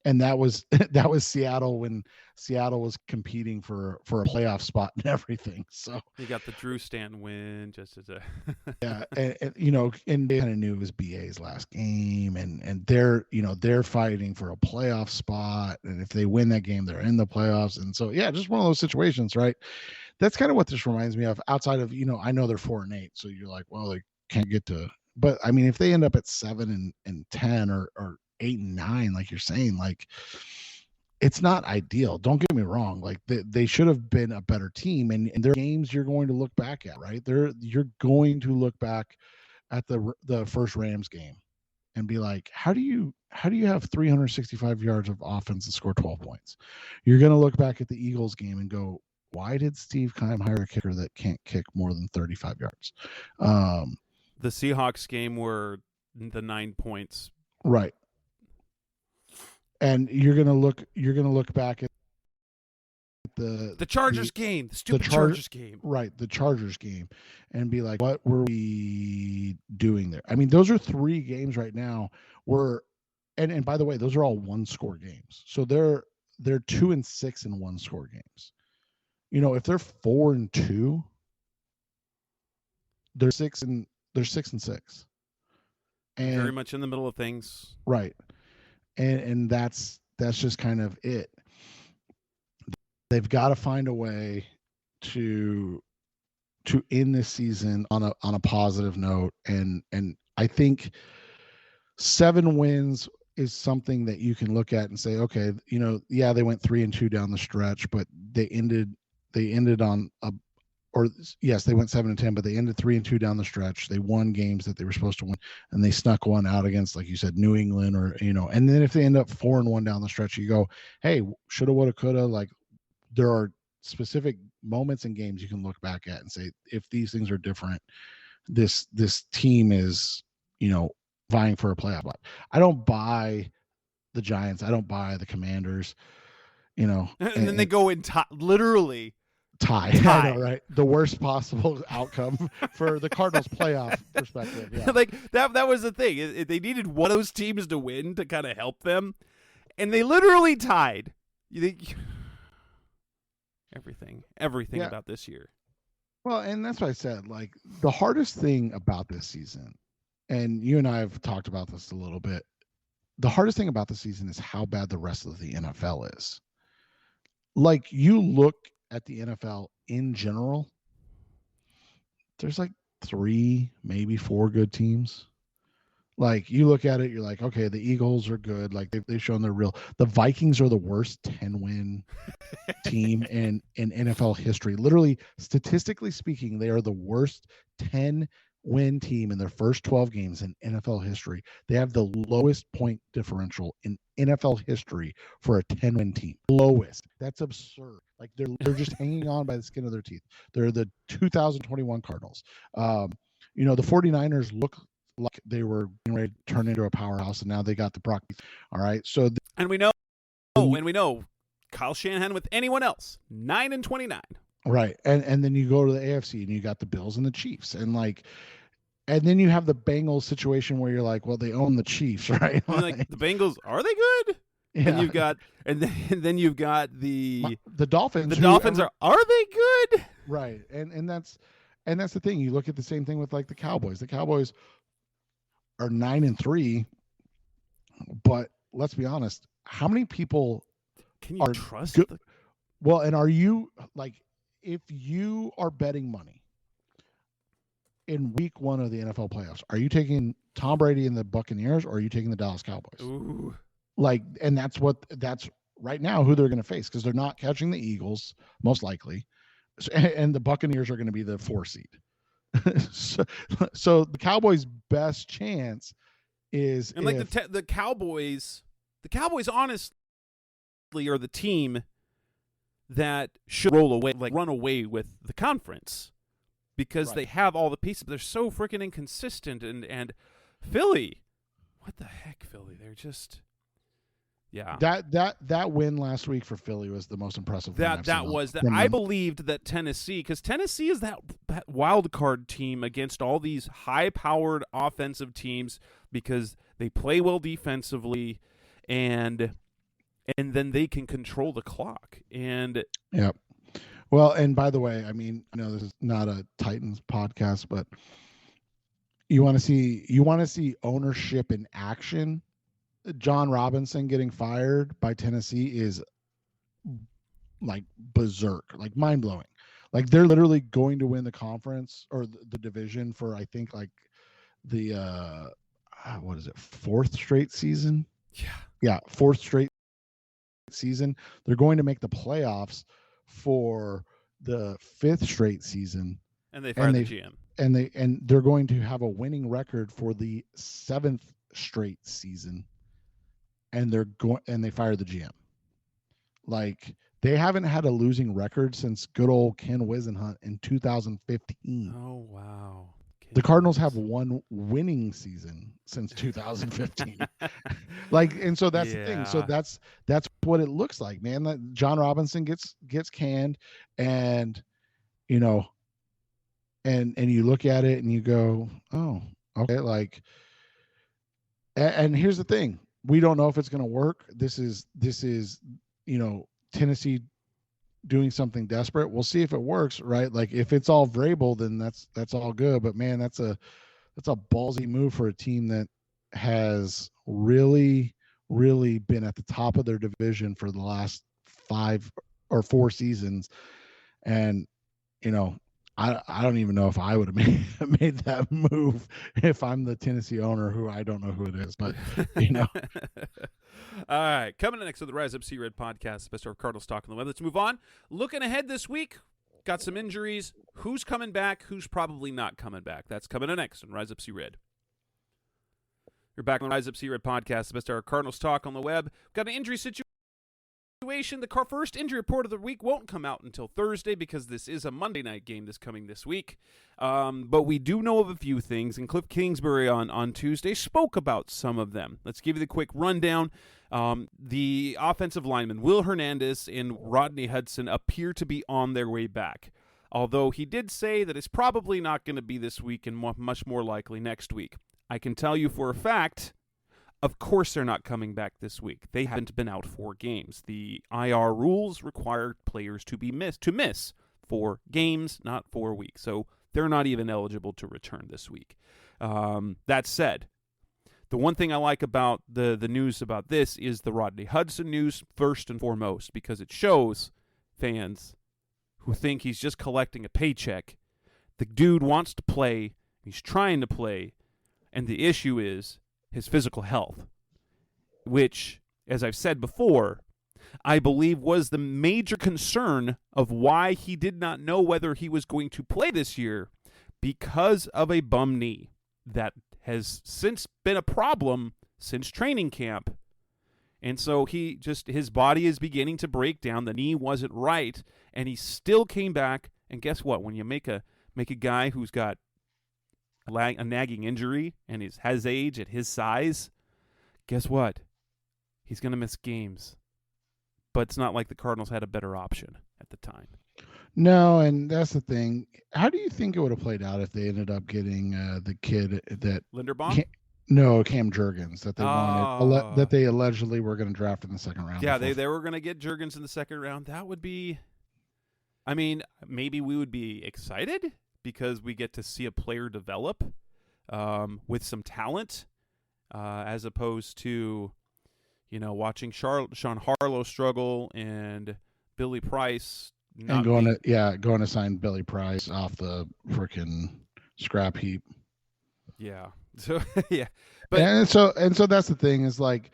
And that was Seattle when Seattle was competing for a playoff spot and everything. So you got the Drew Stanton win just as a yeah, and they kind of knew it was BA's last game, and they're fighting for a playoff spot, and if they win that game, they're in the playoffs. And so yeah, just one of those situations, right? That's kind of what this reminds me of. Outside of I know they're 4-8, so you're like, well, they can't get to. But I mean, if they end up at 7-10 or 8-9, like you're saying, like it's not ideal. Don't get me wrong. Like they should have been a better team, and there are games you're going to look back at, right? You're going to look back at the first Rams game and be like, how do you have 365 yards of offense and score 12 points? You're going to look back at the Eagles game and go, why did Steve Keim hire a kicker that can't kick more than 35 yards? The Seahawks game were the 9 points. Right. And you're gonna look back at the Chargers game, the stupid Chargers game. Right, the Chargers game, and be like, what were we doing there? I mean, those are 3 games right now where, and by the way, those are all 1-score games. So they're 2-6 in 1-score games. If they're 4-2, they're 6-6. And very much in the middle of things. Right. And that's just kind of it. They've got to find a way to end this season on a positive note, and I think 7 wins is something that you can look at and say, okay, yeah, they went 3-2 down the stretch, but they ended on yes, they went 7-10, but they ended 3-2 down the stretch. They won games that they were supposed to win, and they snuck one out against, like you said, New England, or and then if they end up 4-1 down the stretch, you go, hey, shoulda, woulda, coulda. Like, there are specific moments in games you can look back at and say, if these things are different, this team is vying for a playoff spot. I don't buy the Giants. I don't buy the Commanders. And then they go in literally. Tie. I know, right? The worst possible outcome for the Cardinals playoff perspective. Yeah. Like that was the thing. They needed one of those teams to win to kind of help them, and they literally tied. You think everything about this year. Well, and that's what I said. Like, the hardest thing about this season, and you and I have talked about this a little bit, the hardest thing about the season is how bad the rest of the NFL is. Like, you look at the NFL in general, there's like 3, maybe 4 good teams. Like, you look at it, you're like, okay, the Eagles are good. Like, they've shown they're real. The Vikings are the worst 10-win team in NFL history. Literally, statistically speaking, they are the worst 10-win team in their first 12 games in NFL history. They have the lowest point differential in NFL history for a 10-win team. Lowest. That's absurd. Like, they're just hanging on by the skin of their teeth. They're the 2021 Cardinals. The 49ers look like they were ready to turn into a powerhouse, and now they got the Brock. All right. So and we know Kyle Shanahan with anyone else 9-29. Right. And then you go to the AFC and you got the Bills and the Chiefs, and then you have the Bengals situation where you're like, well, they own the Chiefs, right? Like, the Bengals, are they good? Yeah. And you've got the Dolphins. The Dolphins are they good? Right. And that's the thing. You look at the same thing with like the Cowboys. The Cowboys are 9-3, but let's be honest, how many people can you trust? Well, and are you, like, if you are betting money in week 1 of the NFL playoffs, are you taking Tom Brady and the Buccaneers, or are you taking the Dallas Cowboys? Ooh. Like, and that's right now who they're going to face, because they're not catching the Eagles most likely, and the Buccaneers are going to be the 4 seed. so the Cowboys' best chance is, and like the Cowboys honestly are the team that should run away with the conference, because they have all the pieces. But they're so freaking inconsistent, and Philly, what the heck, Philly? They're just Yeah. That win last week for Philly was the most impressive thing I've seen. I believed that Tennessee, because Tennessee is that wild card team against all these high-powered offensive teams because they play well defensively, and then they can control the clock. And yeah. Well, and by the way, I mean, I know this is not a Titans podcast, but you want to see ownership in action. John Robinson getting fired by Tennessee is like berserk, like mind blowing. Like they're literally going to win the conference or the division for, I think, like the what is it, fourth straight season? Yeah, fourth straight season. They're going to make the playoffs for the fifth straight season. And they fired the GM. And they're going to have a winning record for the seventh straight season. And they fired the GM. Like they haven't had a losing record since good old Ken Wisenhunt in 2015. Oh wow. The Cardinals have one winning season since 2015. And so that's the thing. So that's what it looks like, man. That John Robinson gets canned, and you know, and you look at it and you go, oh, okay. Like, and here's the thing. We don't know if it's going to work. This is, you know, Tennessee doing something desperate. We'll see if it works, right? Like if it's all Vrabel, then that's all good. But man, that's a ballsy move for a team that has really, really been at the top of their division for the last 5 or 4 seasons. And, you know, I don't even know if I would have made that move if I'm the Tennessee owner, who I don't know who it is, but you know. All right, coming next to the Rise Up Sea Red podcast, the best of Cardinals talk on the web. Let's move on. Looking ahead this week, got some injuries. Who's coming back? Who's probably not coming back? That's coming in next on Rise Up Sea Red. You're back on the Rise Up Sea Red podcast, the best of our Cardinals talk on the web. Got an injury situation. The first injury report of the week won't come out until Thursday because this is a Monday night game this week. But we do know of a few things, and Cliff Kingsbury on Tuesday spoke about some of them. Let's give you the quick rundown. The offensive linemen, Will Hernandez and Rodney Hudson, appear to be on their way back, although he did say that it's probably not going to be this week and much more likely next week. I can tell you for a fact, of course they're not coming back this week. They haven't been out 4 games. The IR rules require players to miss 4 games, not 4 weeks. So they're not even eligible to return this week. That said, the one thing I like about the news about this is the Rodney Hudson news first and foremost, because it shows fans who think he's just collecting a paycheck. The dude wants to play. He's trying to play. And the issue is his physical health, which, as I've said before, I believe was the major concern of why he did not know whether he was going to play this year, because of a bum knee that has since been a problem since training camp. And so his body is beginning to break down. The knee wasn't right, and he still came back. And guess what? When you make a guy who's got a nagging injury and has age at his size, guess what? He's going to miss games. But it's not like the Cardinals had a better option at the time. No, and that's the thing. How do you think it would have played out if they ended up getting the kid that Linderbaum? Cam Jurgens that they wanted, that they allegedly were going to draft in the second round. Yeah, they were going to get Jurgens in the second round. That would be, I mean, maybe we would be excited because we get to see a player develop with some talent, as opposed to, you know, watching Sean Harlow struggle and Billy Price going to sign Billy Price off the freaking scrap heap. Yeah. So yeah, but and so that's the thing is, like,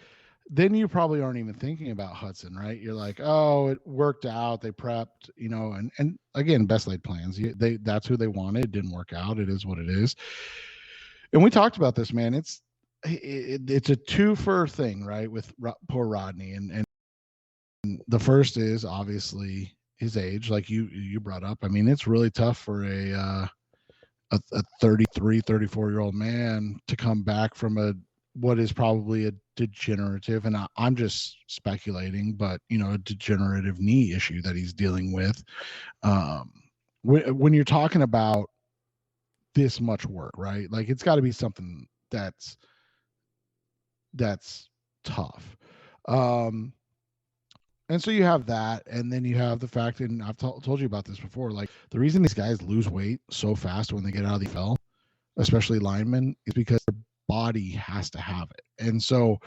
then you probably aren't even thinking about Hudson, right? You're like, oh, it worked out. They prepped, you know, and again, best laid plans. That's who they wanted. It didn't work out. It is what it is. And we talked about this, man. It's a 2-for thing, right? With poor Rodney, and the first is obviously his age, like you brought up. I mean, it's really tough for a 33, 34-year-old man to come back from what is probably a degenerative, and I'm just speculating, but a degenerative knee issue that he's dealing with. When you're talking about this much work, right? Like it's got to be something that's tough. And so you have that, and then you have the fact, and I've told you about this before, like the reason these guys lose weight so fast when they get out of the NFL, especially linemen, is because their body has to have it. And so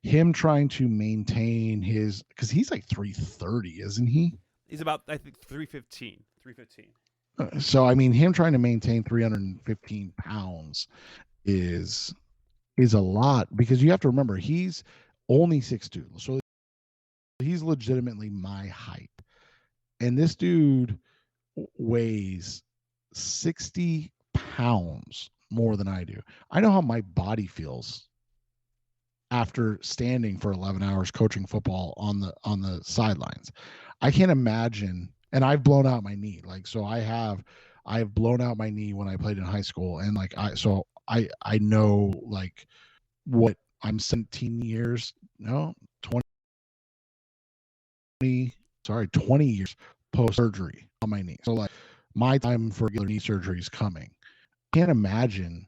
him trying to maintain his, because he's like 330, isn't he? He's about, I think, 315. So, I mean, him trying to maintain 315 pounds is a lot, because you have to remember, he's only 6'2". So he's legitimately my height. And this dude weighs 60 pounds more than I do. I know how my body feels after standing for 11 hours coaching football on the sidelines. I can't imagine, and I've blown out my knee. Like, so I have blown out my knee when I played in high school. And like, I know like what I'm 20 years post surgery on my knee. So like my time for regular knee surgery is coming. I can't imagine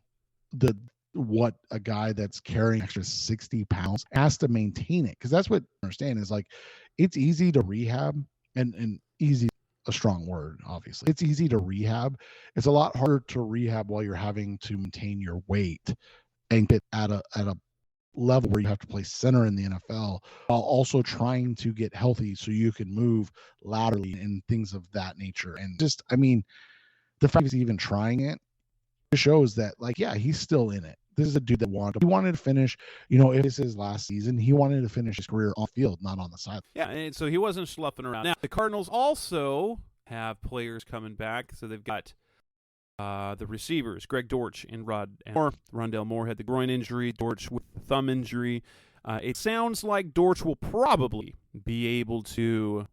what a guy that's carrying extra 60 pounds has to maintain it. Because that's what I understand is like, it's easy to rehab, and easy, a strong word, obviously. It's easy to rehab. It's a lot harder to rehab while you're having to maintain your weight and get at a level where you have to play center in the NFL while also trying to get healthy so you can move laterally and things of that nature. And just, I mean, the fact he's even trying it shows that, like, yeah, he's still in it. This is a dude that wanted to finish, if this is his last season, he wanted to finish his career on field, not on the side. Yeah, and so he wasn't schluffing around. Now, the Cardinals also have players coming back, so they've got the receivers, Greg Dortch and Rondale Moore had the groin injury, Dortch with the thumb injury. It sounds like Dortch will probably be able to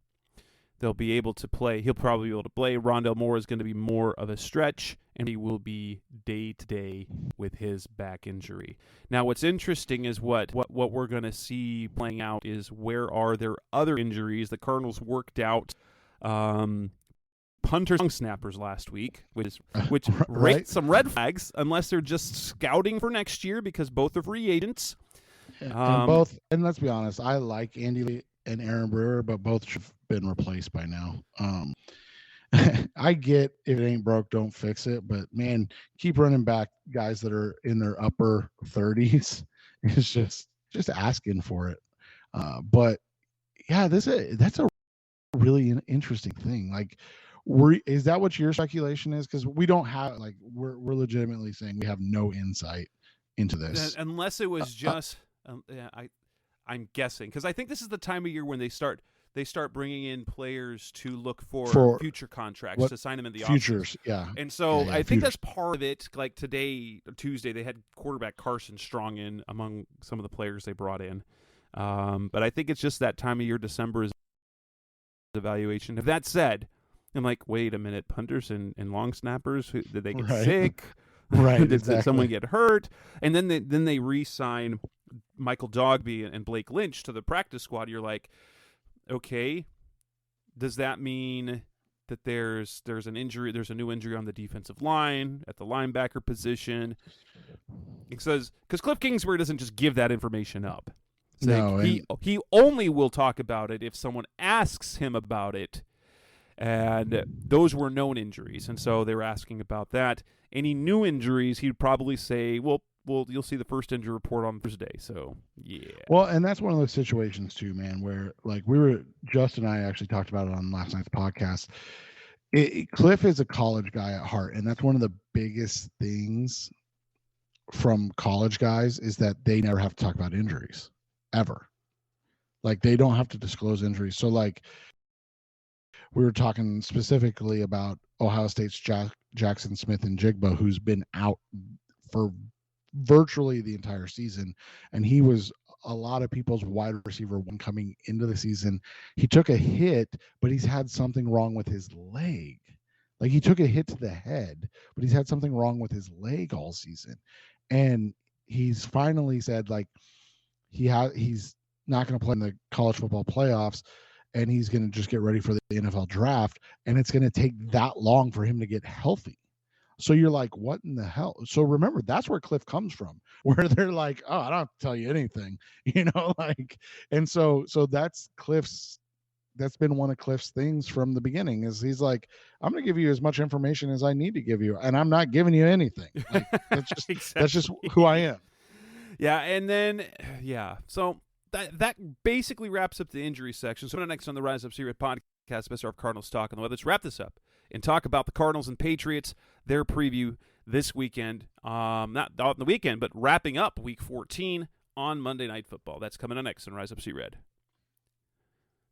play. He'll probably be able to play. Rondale Moore is going to be more of a stretch, and he will be day-to-day with his back injury. Now, what's interesting is what we're going to see playing out is where are there other injuries. The Cardinals worked out punters and snappers last week, which right. raised some red flags, unless they're just scouting for next year because both are free agents. And let's be honest, I like Andy Lee and Aaron Brewer, but both should have been replaced by now. I get if it ain't broke, don't fix it. But man, keep running back guys that are in their upper 30s. It's just asking for it. But yeah, that's a really interesting thing. Like, is that what your speculation is? Because we don't have, like, we're legitimately saying we have no insight into this, unless it was just. I'm guessing, because I think this is the time of year when they start bringing in players to look for future contracts to sign them in the futures. Yeah, and so I think that's part of it. Like today, Tuesday, they had quarterback Carson Strong in among some of the players they brought in. But I think it's just that time of year. December is evaluation. If that said, I'm like, wait a minute, punters and long snappers, did they get sick? Right. Did someone get hurt? And then they re-sign Michael Dogby and Blake Lynch to the practice squad. You're like, okay, does that mean that there's an injury? There's a new injury on the defensive line at the linebacker position. It says because Cliff Kingsbury doesn't just give that information up. No, he only will talk about it if someone asks him about it. And those were known injuries, and so they were asking about that. Any new injuries, he'd probably say, well, you'll see the first injury report on Thursday. So, yeah. Well, and that's one of those situations too, man, where like Justin and I actually talked about it on last night's podcast. Cliff is a college guy at heart, and that's one of the biggest things from college guys is that they never have to talk about injuries, ever. Like, they don't have to disclose injuries. So, like, we were talking specifically about Ohio State's Jackson Smith and Jigba, who's been out for virtually the entire season, and he was a lot of people's wide receiver one coming into the season. He took a hit, but he's had something wrong with his leg. Like, he took a hit to the head, but he's had something wrong with his leg all season. And he's finally said, like, he's not going to play in the college football playoffs, and he's going to just get ready for the NFL draft, and it's going to take that long for him to get healthy. So you're like, what in the hell? So remember, that's where Cliff comes from, where they're like, oh, I don't have to tell you anything, like, and so that's been one of Cliff's things from the beginning is he's like, I'm going to give you as much information as I need to give you, and I'm not giving you anything. Like, that's just who I am. Yeah, and then so that basically wraps up the injury section. So next on the Rise Up Secret podcast, Best of Cardinals talk on the web. Let's wrap this up and talk about the Cardinals and Patriots, their preview this weekend. Not on the weekend, but wrapping up Week 14 on Monday Night Football. That's coming up next on Rise Up C-Red.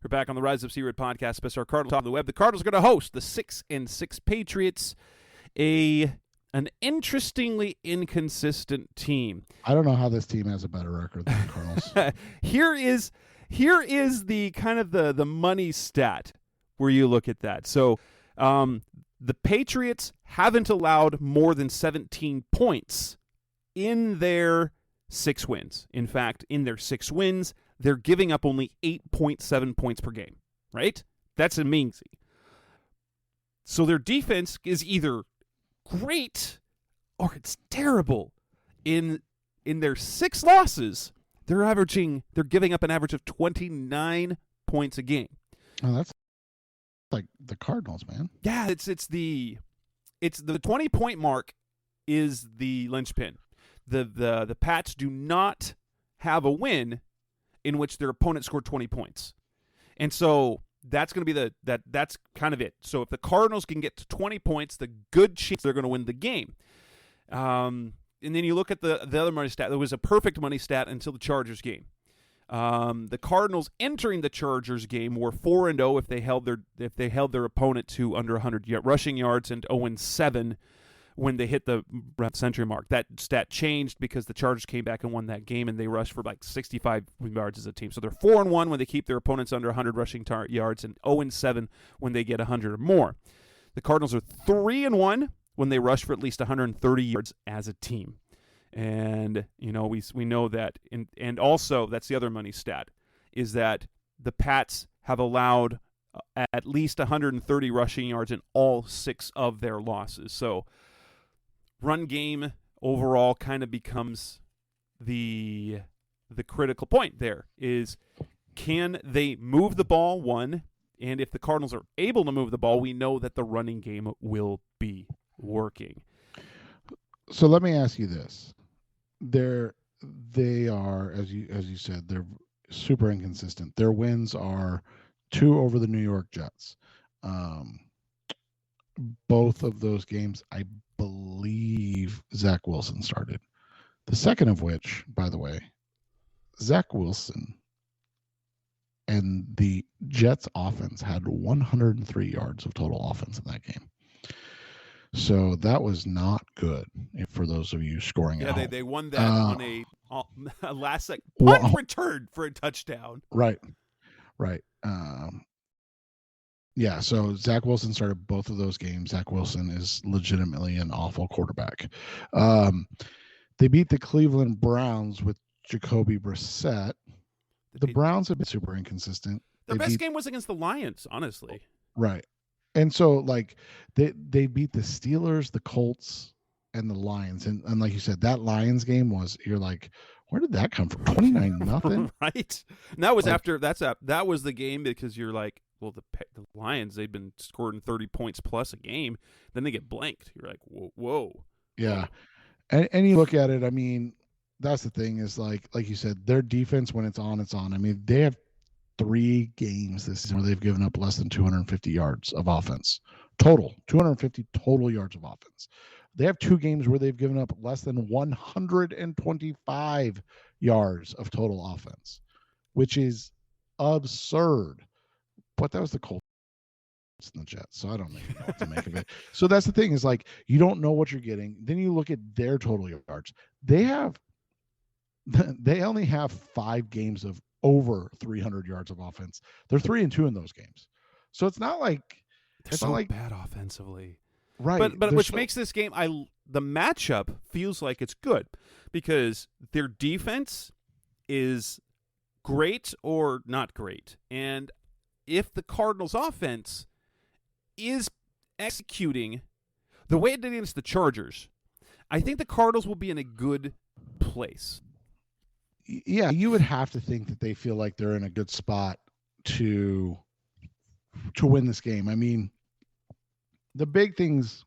We're back on the Rise Up C-Red podcast, Best of Cardinals talk on the web. The Cardinals are going to host the 6-6 Patriots, an interestingly inconsistent team. I don't know how this team has a better record than the Cardinals. Here is the kind of the money stat where you look at that. So the Patriots haven't allowed more than 17 points in their 6 wins. In fact, in their 6 wins, they're giving up only 8.7 points per game, right? That's amazing. So their defense is either great or it's terrible. In their 6 losses, they're giving up an average of 29 points a game. Oh, that's like the Cardinals, man. Yeah, it's the 20-point mark is the linchpin. The Pats do not have a win in which their opponent scored 20 points. And so that's going to be that's kind of it. So if the Cardinals can get to 20 points, the good chance they're going to win the game. And then you look at the other money stat. There was a perfect money stat until the Chargers game. The Cardinals entering the Chargers game were 4-0 if they held their opponent to under 100 rushing yards, and 0-7 when they hit the century mark. That stat changed because the Chargers came back and won that game, and they rushed for like 65 yards as a team. So they're 4-1 when they keep their opponents under 100 rushing yards, and 0-7 when they get 100 or more. The Cardinals are 3-1 when they rush for at least 130 yards as a team. And, we know that. And also, that's the other money stat, is that the Pats have allowed at least 130 rushing yards in all 6 of their losses. So run game overall kind of becomes the critical point there is, can they move the ball, one? And if the Cardinals are able to move the ball, we know that the running game will be working. So let me ask you this. They are, as you said, they're super inconsistent. Their wins are 2 over the New York Jets. Both of those games, I believe Zach Wilson started. The second of which, by the way, Zach Wilson and the Jets offense had 103 yards of total offense in that game. So that was not good for those of you scoring at home. Yeah, they won that on a last-second punt return for a touchdown. Right. Yeah, so Zach Wilson started both of those games. Zach Wilson is legitimately an awful quarterback. They beat the Cleveland Browns with Jacoby Brissett. The Browns have been super inconsistent. Their best game was against the Lions, honestly. Right. And so, like, they beat the Steelers, the Colts, and the Lions. And like you said, that Lions game was, you're like, where did that come from? 29-0? Right. And that was that was the game because you're like, well, the Lions, they've been scoring 30 points plus a game. Then they get blanked. You're like, whoa. Yeah. And you look at it, I mean, that's the thing is, like you said, their defense, when it's on, it's on. I mean, they have 3 games this season where they've given up less than 250 yards of offense. Total. 250 total yards of offense. They have 2 games where they've given up less than 125 yards of total offense, which is absurd. But that was the Colts and the Jets, so I don't even know what to make of it. So that's the thing is, like, you don't know what you're getting. Then you look at their total yards. They only have 5 games of over 300 yards of offense. They're 3-2 in those games. So it's not like they're so bad offensively. Right. But which makes this game, the matchup feels like it's good because their defense is great or not great. And if the Cardinals offense is executing the way it did against the Chargers, I think the Cardinals will be in a good place. Yeah, you would have to think that they feel like they're in a good spot to win this game. I mean, the big things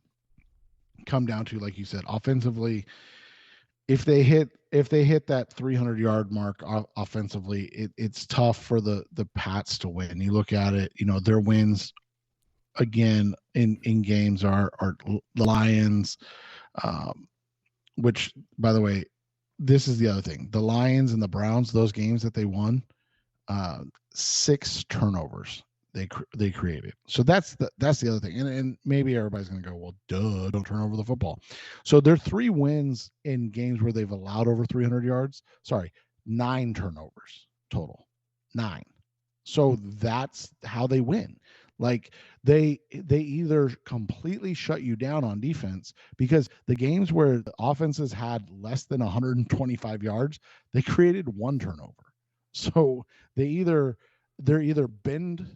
come down to, like you said, offensively. If they hit that 300-yard mark offensively, it's tough for the Pats to win. You look at it, their wins again in games are the Lions, which, by the way, this is the other thing. The Lions and the Browns, those games that they won, 6 turnovers they created. So that's the other thing. And maybe everybody's going to go, well, duh, don't turn over the football. So their 3 wins in games where they've allowed over 300 yards. 9 turnovers total. 9. So that's how they win. Like they either completely shut you down on defense, because the games where the offenses had less than 125 yards, they created 1 turnover. So they're either bend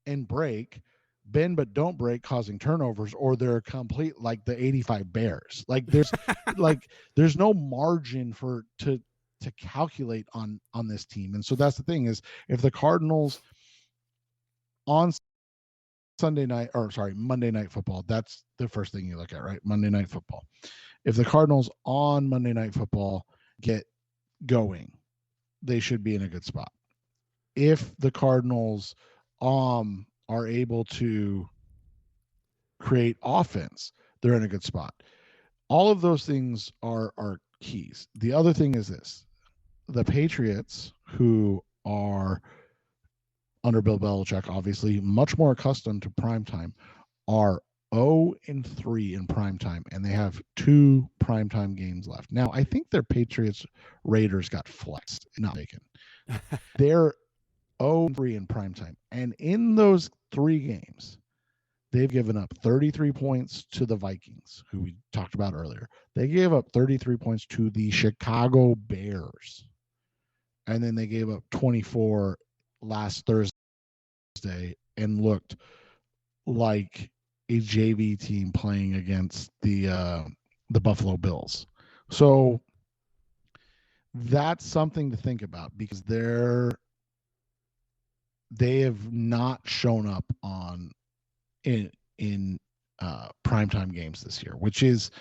and bend but don't break, causing turnovers, or they're complete like the 85 Bears. Like there's there's no margin to calculate on this team. And so that's the thing, is if the Cardinals on Monday Night Football, that's the first thing you look at, right? Monday Night Football. If the Cardinals on Monday Night Football get going, they should be in a good spot. If the Cardinals are able to create offense, they're in a good spot. All of those things are keys. The other thing is this: the Patriots, who are under Bill Belichick, obviously much more accustomed to primetime, are 0-3 in primetime, and they have 2 primetime games left. Now, I think their Patriots Raiders got flexed, not taken. They're 0-3 in primetime, and in those 3 games, they've given up 33 points to the Vikings, who we talked about earlier. They gave up 33 points to the Chicago Bears, and then they gave up 24 last Thursday and looked like a JV team playing against the Buffalo Bills. So that's something to think about, because they have not shown up in primetime games this year, which is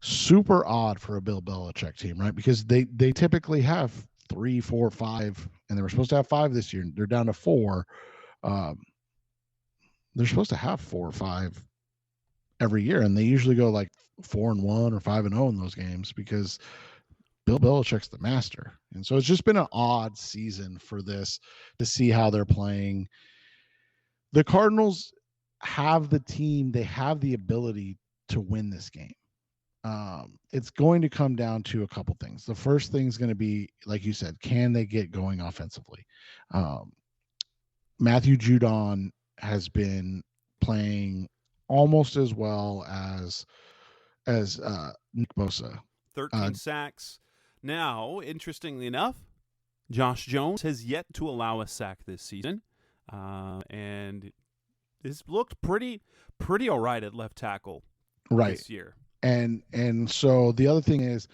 super odd for a Bill Belichick team, right? Because they typically have 3, 4, 5, and they were supposed to have 5 this year. They're down to 4. They're supposed to have 4 or 5 every year, and they usually go like 4-1 or 5-0 in those games, because Bill Belichick's the master. And so it's just been an odd season for this, to see how they're playing. The Cardinals have the team, they have the ability to win this game. It's going to come down to a couple things. The first thing is going to be, like you said, can they get going offensively? Matthew Judon has been playing almost as well as Nick Bosa. 13 sacks. Now, interestingly enough, Josh Jones has yet to allow a sack this season, and has looked pretty all right at left tackle this year. And so the other thing is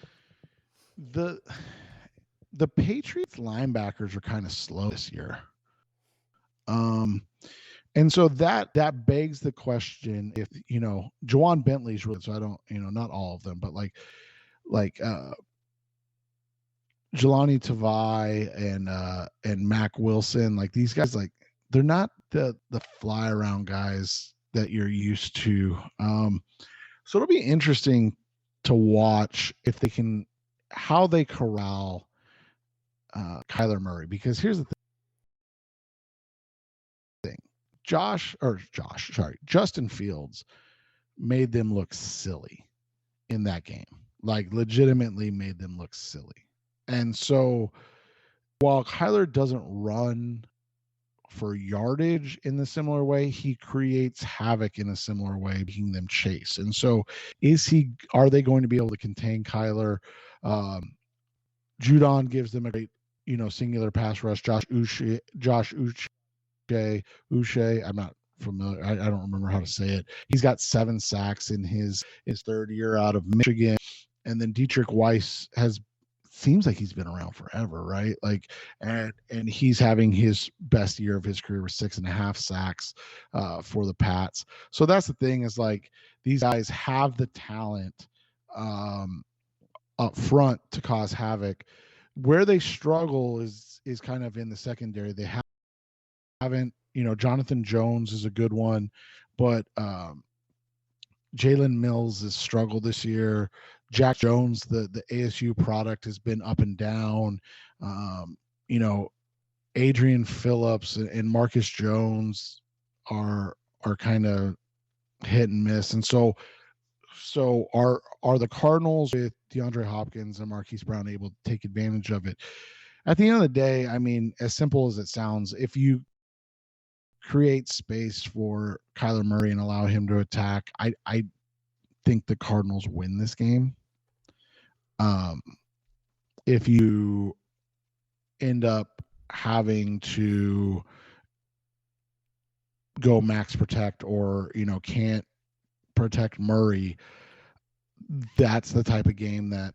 the Patriots linebackers are kind of slow this year. And so that begs the question, if Juwan Bentley's really, so I don't, not all of them, but like Jelani Tavai and Mac Wilson, like these guys, like they're not the fly around guys that you're used to. So it'll be interesting to watch if they can, how they corral Kyler Murray, because here's the thing. Justin Fields made them look silly in that game, like legitimately made them look silly. And so while Kyler doesn't run for yardage in the similar way, he creates havoc in a similar way, making them chase. And so are they going to be able to contain Kyler? Judon gives them a great singular pass rush. Josh Uche. I'm not familiar. I don't remember how to say it. He's got 7 sacks in his third year out of Michigan. And then Dietrich Weiss seems like he's been around forever, right? Like, and he's having his best year of his career with 6.5 sacks for the Pats. So that's the thing, is like, these guys have the talent up front to cause havoc. Where they struggle is kind of in the secondary. They haven't, Jonathan Jones is a good one, but Jalen Mills has struggled this year. Jack Jones, the ASU product, has been up and down. Adrian Phillips and Marcus Jones are kind of hit and miss. And so are the Cardinals with DeAndre Hopkins and Marquise Brown able to take advantage of it? At the end of the day, I mean, as simple as it sounds, if you create space for Kyler Murray and allow him to attack, I think the Cardinals win this game. If you end up having to go max protect or, can't protect Murray, that's the type of game that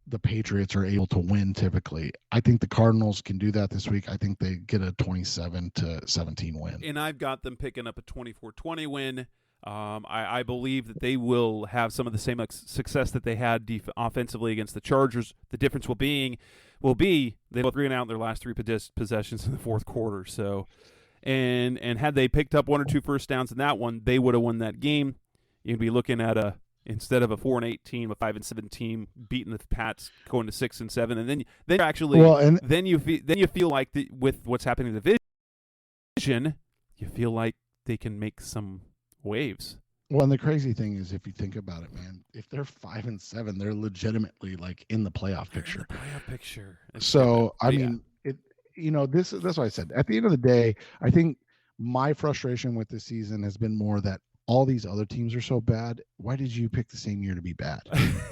the Patriots are able to win typically. I think the Cardinals can do that this week. I think they get a 27-17 win. And I've got them picking up a 24-20 win. I believe that they will have some of the same success that they had offensively against the Chargers. The difference will be they both ran out in their last 3 possessions in the fourth quarter. So, and had they picked up 1 or 2 first downs in that one, they would have won that game. You'd be looking at instead of a 4-8 team, a 5-7 team beating the Pats, going to 6-7, and then actually, then you feel like with what's happening in the division, you feel like they can make some waves. Well, and the crazy thing is, if you think about it, man, if they're 5-7, they're legitimately like in the playoff picture. So I mean, that's what I said. At the end of the day, I think my frustration with this season has been more that all these other teams are so bad. Why did you pick the same year to be bad?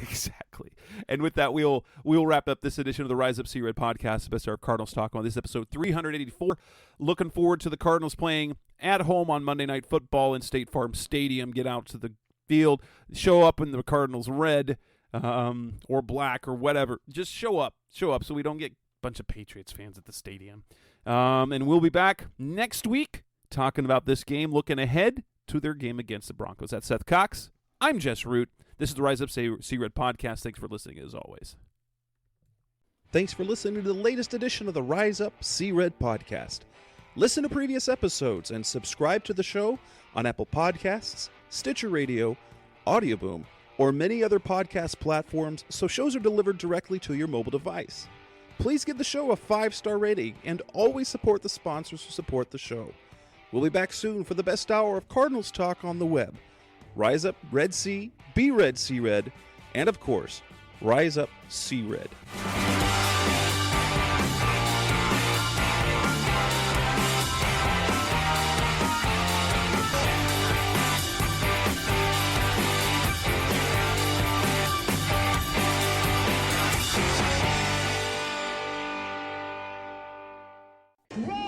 Exactly. And with that, we'll wrap up this edition of the Rise Up Sea Red podcast, the best of our Cardinals talk on this episode 384. Looking forward to the Cardinals playing at home on Monday Night Football in State Farm Stadium. Get out to the field, show up in the Cardinals red or black or whatever. Just show up so we don't get a bunch of Patriots fans at the stadium. And we'll be back next week talking about this game, looking ahead to their game against the Broncos. That's Seth Cox. I'm Jess Root. This is the Rise Up Sea Red podcast. Thanks for listening, as always. Thanks for listening to the latest edition of the Rise Up Sea Red podcast. Listen to previous episodes and subscribe to the show on Apple Podcasts, Stitcher Radio, Audioboom, or many other podcast platforms so shows are delivered directly to your mobile device. Please give the show a 5-star rating and always support the sponsors who support the show. We'll be back soon for the best hour of Cardinals talk on the web. Rise up, Red Sea, be Red Sea Red, and of course, Rise Up Sea Red. Run!